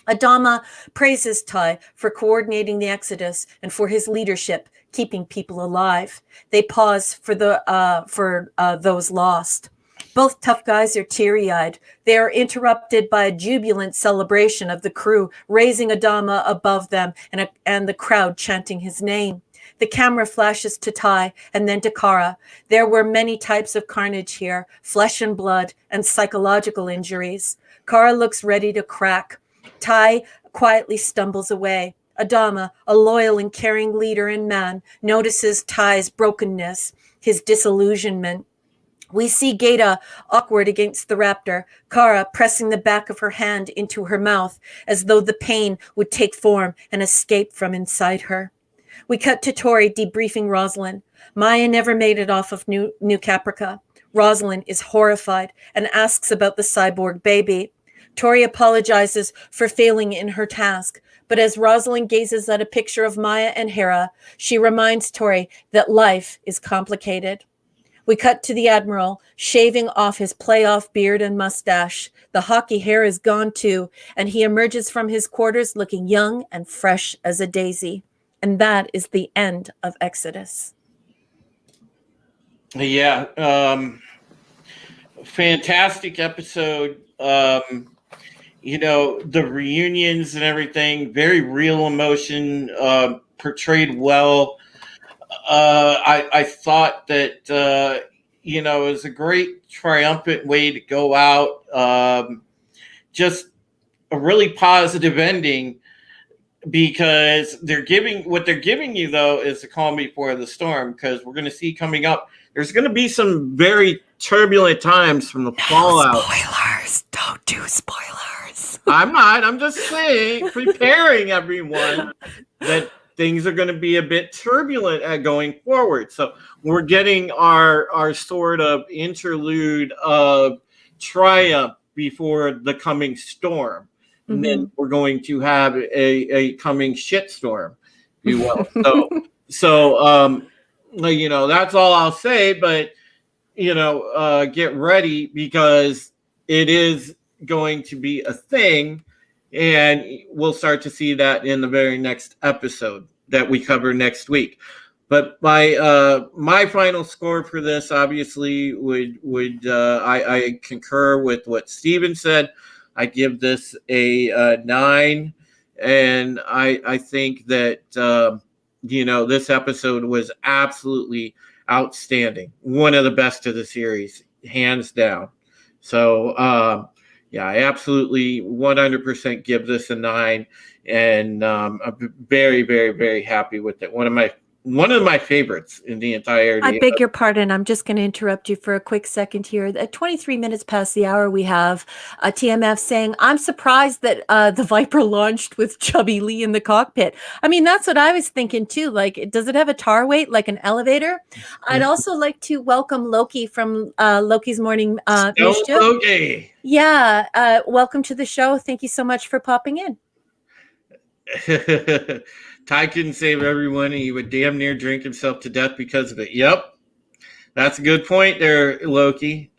Adama praises Tai for coordinating the exodus and for his leadership, keeping people alive. They pause for those lost. Both tough guys are teary-eyed. They are interrupted by a jubilant celebration of the crew, raising Adama above them and the crowd chanting his name. The camera flashes to Tai and then to Kara. There were many types of carnage here, flesh and blood, and psychological injuries. Kara looks ready to crack. Tai quietly stumbles away. Adama, a loyal and caring leader and man, notices Tai's brokenness, his disillusionment. We see Gaeta awkward against the raptor, Kara pressing the back of her hand into her mouth as though the pain would take form and escape from inside her. We cut to Tori debriefing Rosalind. Maya never made it off of New Caprica. Rosalind is horrified and asks about the cyborg baby. Tori apologizes for failing in her task, but as Rosalind gazes at a picture of Maya and Hera, she reminds Tori that life is complicated. We cut to the Admiral, shaving off his playoff beard and mustache. The hockey hair is gone too, and he emerges from his quarters looking young and fresh as a daisy. And that is the end of Exodus. Yeah. Fantastic episode. The reunions and everything, very real emotion, portrayed well. I thought that, you know, it was a great triumphant way to go out. Just a really positive ending, because they're giving you though is the calm before the storm, because we're going to see coming up there's going to be some very turbulent times from the fallout. Spoilers, don't do spoilers. I'm just saying, preparing everyone that things are going to be a bit turbulent going forward. So we're getting our sort of interlude of triumph before the coming storm. And then we're going to have a coming shitstorm, if you will. So you know, that's all I'll say. But you know, get ready, because it is going to be a thing, and we'll start to see that in the very next episode that we cover next week. But my final score for this, obviously, would I concur with what Steven said. I give this a 9, and I think that you know, this episode was absolutely outstanding, one of the best of the series, hands down. So yeah, I absolutely 100% give this a 9, and I'm very, very, very happy with it. One of my favorites in the entirety. I beg your pardon. I'm just going to interrupt you for a quick second here. At 23 minutes past the hour, we have a TMF saying, I'm surprised that the Viper launched with Chubby Lee in the cockpit. I mean, that's what I was thinking too. Like, does it have a tar weight like an elevator? I'd also like to welcome Loki from Loki's Morning Mischief. Loki. Yeah. Welcome to the show. Thank you so much for popping in. Ty couldn't save everyone. He would damn near drink himself to death because of it. Yep, that's a good point there, Loki.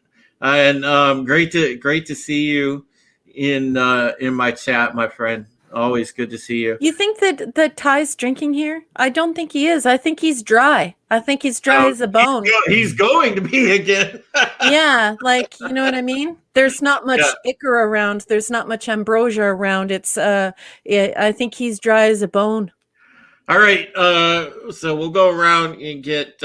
And great to see you in my chat, my friend. Always good to see you. You think that Ty's drinking here? I don't think he is. I think he's dry. I think he's dry as a bone. He's going to be again. Yeah, like, you know what I mean? There's not much ichor around. There's not much ambrosia around. It's I think he's dry as a bone. All right, so we'll go around and get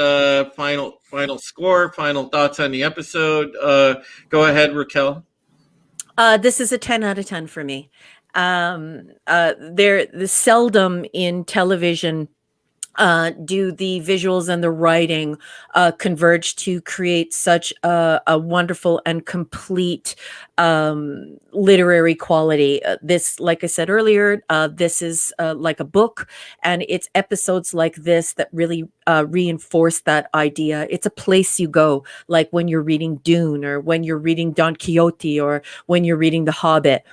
final score, final thoughts on the episode. Go ahead, Raquel. This is a 10 out of 10 for me. There seldom in television do the visuals and the writing converge to create such a wonderful and complete literary quality. This, like I said earlier, this is like a book, and it's episodes like this that really reinforce that idea. It's a place you go, like when you're reading Dune, or when you're reading Don Quixote, or when you're reading The Hobbit.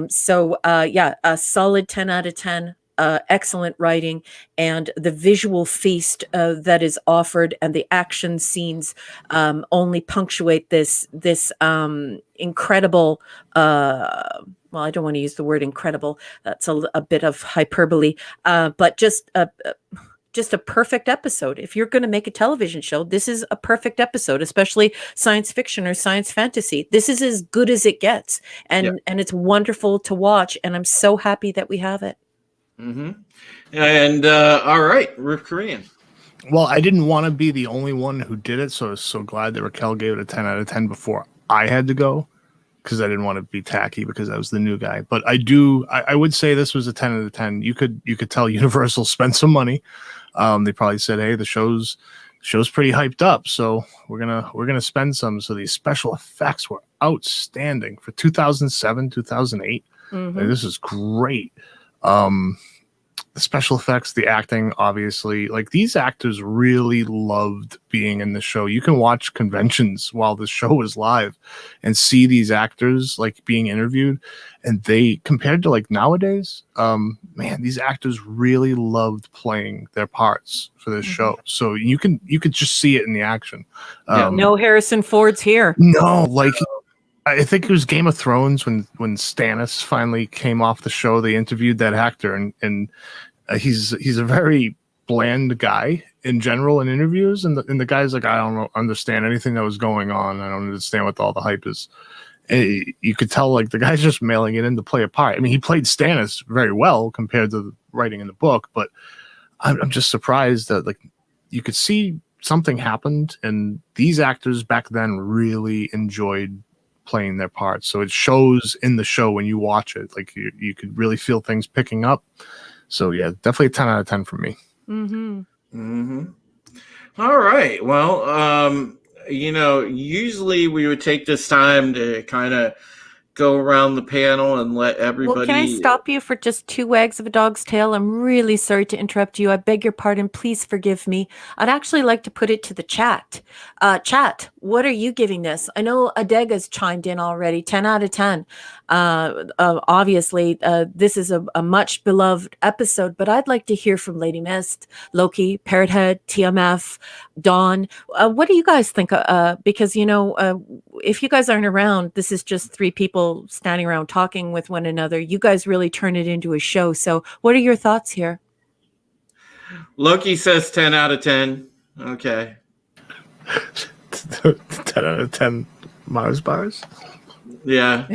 So a solid 10 out of 10. Excellent writing, and the visual feast that is offered, and the action scenes only punctuate this incredible. Well, I don't want to use the word incredible. That's a bit of hyperbole, but just a perfect episode. If you're going to make a television show, this is a perfect episode, especially science fiction or science fantasy. This is as good as it gets, and it's wonderful to watch. And I'm so happy that we have it. Mm-hmm. And all right, Rick Korean. Well, I didn't want to be the only one who did it, so I was so glad that Raquel gave it a 10 out of 10 before I had to go, because I didn't want to be tacky because I was the new guy. But I would say this was a 10 out of 10. You could tell Universal spent some money. They probably said, hey, the show's pretty hyped up, so we're gonna spend some. So these special effects were outstanding for 2007, 2008. Mm-hmm. Like, this is great. The special effects, the acting, obviously, like, these actors really loved being in the show. You can watch conventions while the show is live and see these actors like being interviewed, and they, compared to like nowadays, man, these actors really loved playing their parts for this show. So you could just see it in the action. No Harrison Ford's here. No, like, I think it was Game of Thrones when Stannis finally came off the show. They interviewed that actor, and he's a very bland guy in general in interviews, and the guy's like, I don't understand anything that was going on. I don't understand what all the hype is. And you could tell, like, the guy's just mailing it in to play a part. I mean, he played Stannis very well compared to the writing in the book, but I'm just surprised that, like, you could see something happened, and these actors back then really enjoyed playing their parts. So it shows in the show when you watch it. Like you could really feel things picking up. So yeah, definitely a 10 out of 10 for me. Mm-hmm. Mm-hmm. All right. Well, usually we would take this time to kind of go around the panel and let everybody. Well, can I stop you for just 2 wags of a dog's tail? I'm really sorry to interrupt you. I beg your pardon. Please forgive me. I'd actually like to put it to the chat. Chat, what are you giving this? I know Adega's chimed in already. 10 out of 10. Obviously, this is a much beloved episode, but I'd like to hear from Lady Mist, Loki, Parrothead, TMF, Dawn. What do you guys think? Because, if you guys aren't around, this is just 3 people standing around talking with one another. You guys really turn it into a show. So what are your thoughts here? Loki says 10 out of 10. Okay. 10 out of 10 Mars bars. Yeah.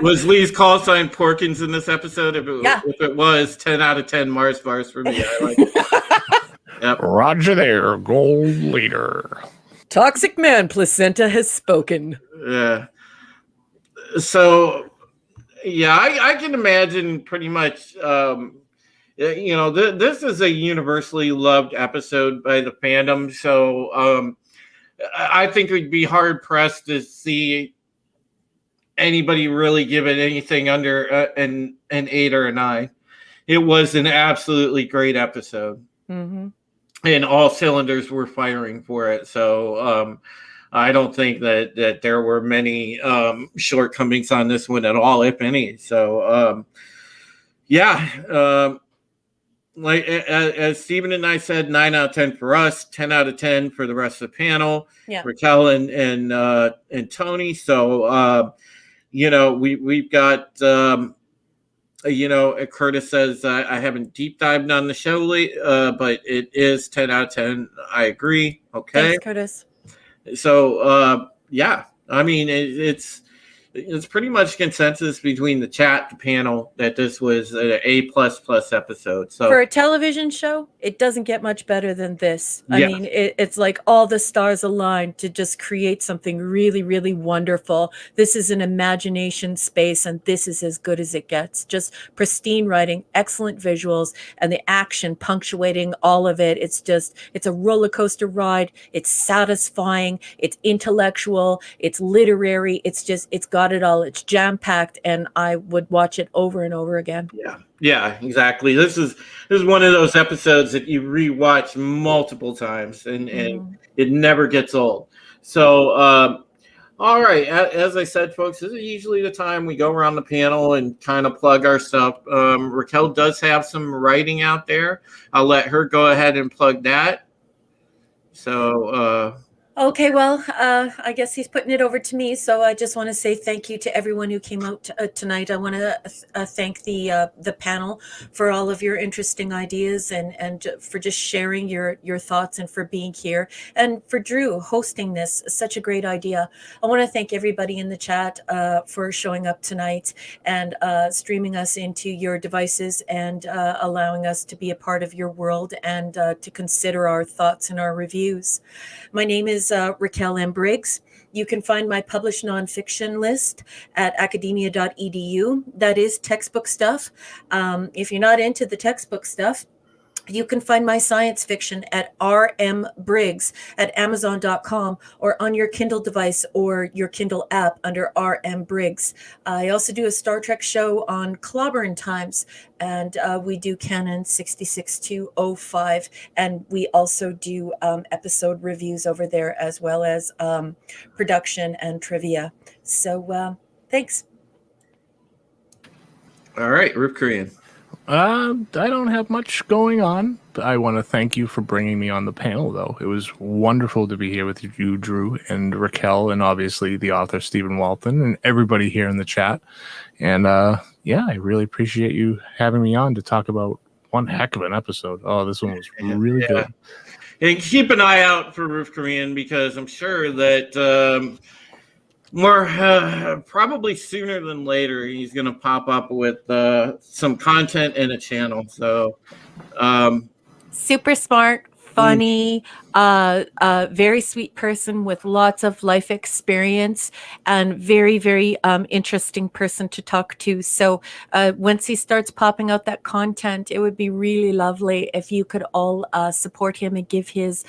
Was Lee's call sign Porkins in this episode? If it was, 10 out of 10 Mars bars for me. I like it. Yep. Roger there, gold leader. Toxic man placenta has spoken. Yeah. So, yeah, I can imagine pretty much, this is a universally loved episode by the fandom. So I think we'd be hard pressed to see anybody really give it anything under an 8 or a 9. It was an absolutely great episode. Mm-hmm. And all cylinders were firing for it. So I don't think that there were many shortcomings on this one at all, if any. So, like as Stephen and I said, 9 out of 10 for us, 10 out of 10 for the rest of the panel. Yeah. Raquel and Tony. So, we've got... Curtis says I haven't deep dived on the show, but it is 10 out of 10. I agree. Okay. Thanks, Curtis. So, I mean, it's pretty much consensus between the chat, the panel, that this was an A++ episode. So for a television show, it doesn't get much better than this. I mean, it's like all the stars aligned to just create something really, really wonderful. This is an imagination space, and this is as good as it gets. Just pristine writing, excellent visuals, and the action punctuating all of it. It's a roller coaster ride. It's satisfying. It's intellectual. It's literary. It's got it all. It's jam-packed, and I would watch it over and over again. Yeah, exactly. This is one of those episodes that you rewatch multiple times, and it never gets old. So, all right. As I said, folks, this is usually the time we go around the panel and kind of plug our stuff. Raquel does have some writing out there. I'll let her go ahead and plug that. So, okay, well, I guess he's putting it over to me. So I just want to say thank you to everyone who came out tonight. I want to thank the panel for all of your interesting ideas and for just sharing your thoughts and for being here. And for Drew hosting this, such a great idea. I want to thank everybody in the chat for showing up tonight and streaming us into your devices and allowing us to be a part of your world and to consider our thoughts and our reviews. My name is Raquel M. Briggs. You can find my published nonfiction list at academia.edu. That is textbook stuff. If you're not into the textbook stuff, you can find my science fiction at R.M. Briggs at Amazon.com or on your Kindle device or your Kindle app under R.M. Briggs. I also do a Star Trek show on Clobbering Times, and we do Canon 66205, and we also do episode reviews over there as well as production and trivia. So thanks. all right, Rip Korean. I don't have much going on. I want to thank you for bringing me on the panel, though. It was wonderful to be here with you, Drew, and Raquel, and obviously the author, Stephen Walton, and everybody here in the chat. And I really appreciate you having me on to talk about one heck of an episode. Oh, this one was really good. And keep an eye out for Roof Korean, because I'm sure that probably sooner than later, he's going to pop up with some content in a channel. So, super smart, funny, very sweet person with lots of life experience and very, very interesting person to talk to. So once he starts popping out that content, it would be really lovely if you could all support him and give his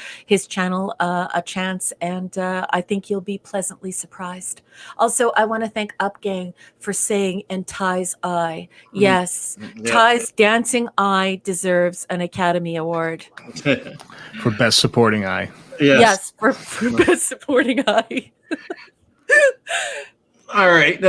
channel a chance. And I think you'll be pleasantly surprised. Also, I want to thank Up Gang for saying "in Ty's eye." Yes, Yeah. Ty's dancing eye deserves an Academy Award. For best supporting eye. Yes, for best supporting eye. All right.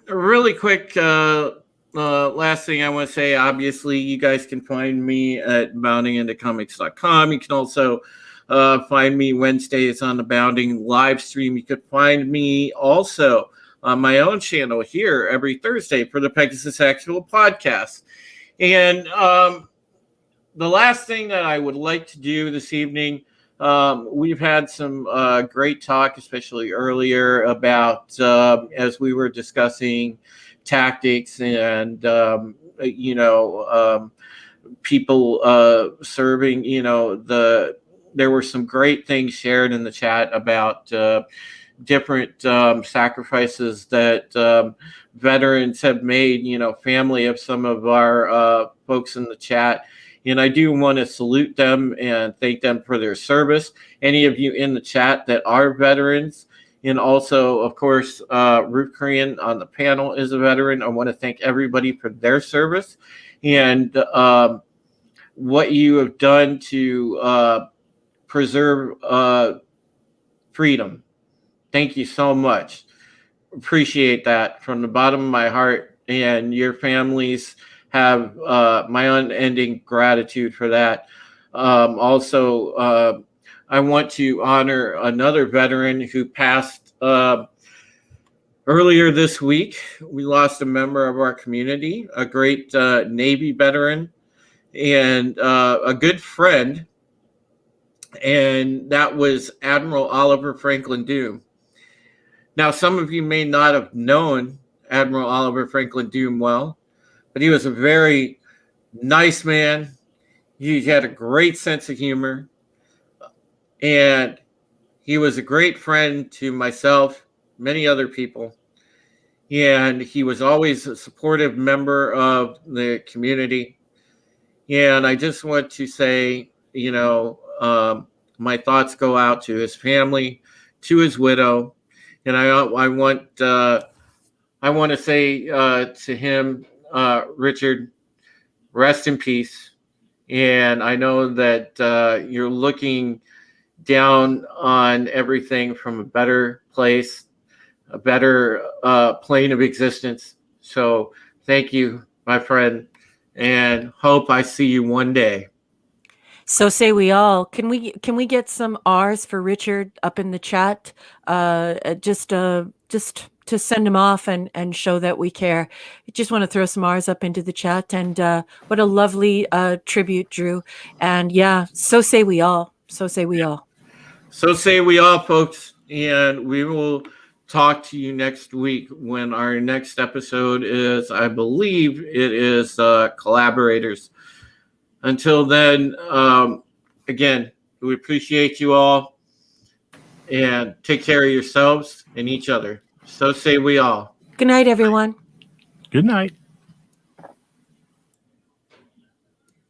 Really quick, last thing I want to say, obviously, you guys can find me at boundingintocomics.com. You can also find me Wednesdays on the Bounding live stream. You could find me also on my own channel here every Thursday for the Pegasus Actual Podcast. And the last thing that I would like to do this evening, we've had some great talk, especially earlier, about as we were discussing tactics and people serving. There were some great things shared in the chat about different sacrifices that veterans have made. Family of some of our folks in the chat. And I do want to salute them and thank them for their service. Any of you in the chat that are veterans, and also, of course, Ruth Korean on the panel is a veteran. I want to thank everybody for their service and what you have done to preserve freedom. Thank you so much. Appreciate that from the bottom of my heart, and your families have my unending gratitude for that. Also, I want to honor another veteran who passed earlier this week. We lost a member of our community, a great Navy veteran and a good friend, and that was Admiral Oliver Franklin Doom. Now, some of you may not have known Admiral Oliver Franklin Doom well, but he was a very nice man. He had a great sense of humor, and he was a great friend to myself, many other people, and he was always a supportive member of the community. And I just want to say, my thoughts go out to his family, to his widow, and I want to say to him, Richard, rest in peace. And I know that you're looking down on everything from a better place, a better plane of existence. So thank you, my friend, and hope I see you one day. So say we all. Can we get some R's for Richard up in the chat? Just to send him off and show that we care. I just want to throw some R's up into the chat. And what a lovely tribute, Drew. And yeah, so say we all. So say we all. So say we all, folks. And we will talk to you next week when our next episode is, I believe it is Collaborators. Until then, again, we appreciate you all, and take care of yourselves and each other. So say we all. Good night, everyone. Good night.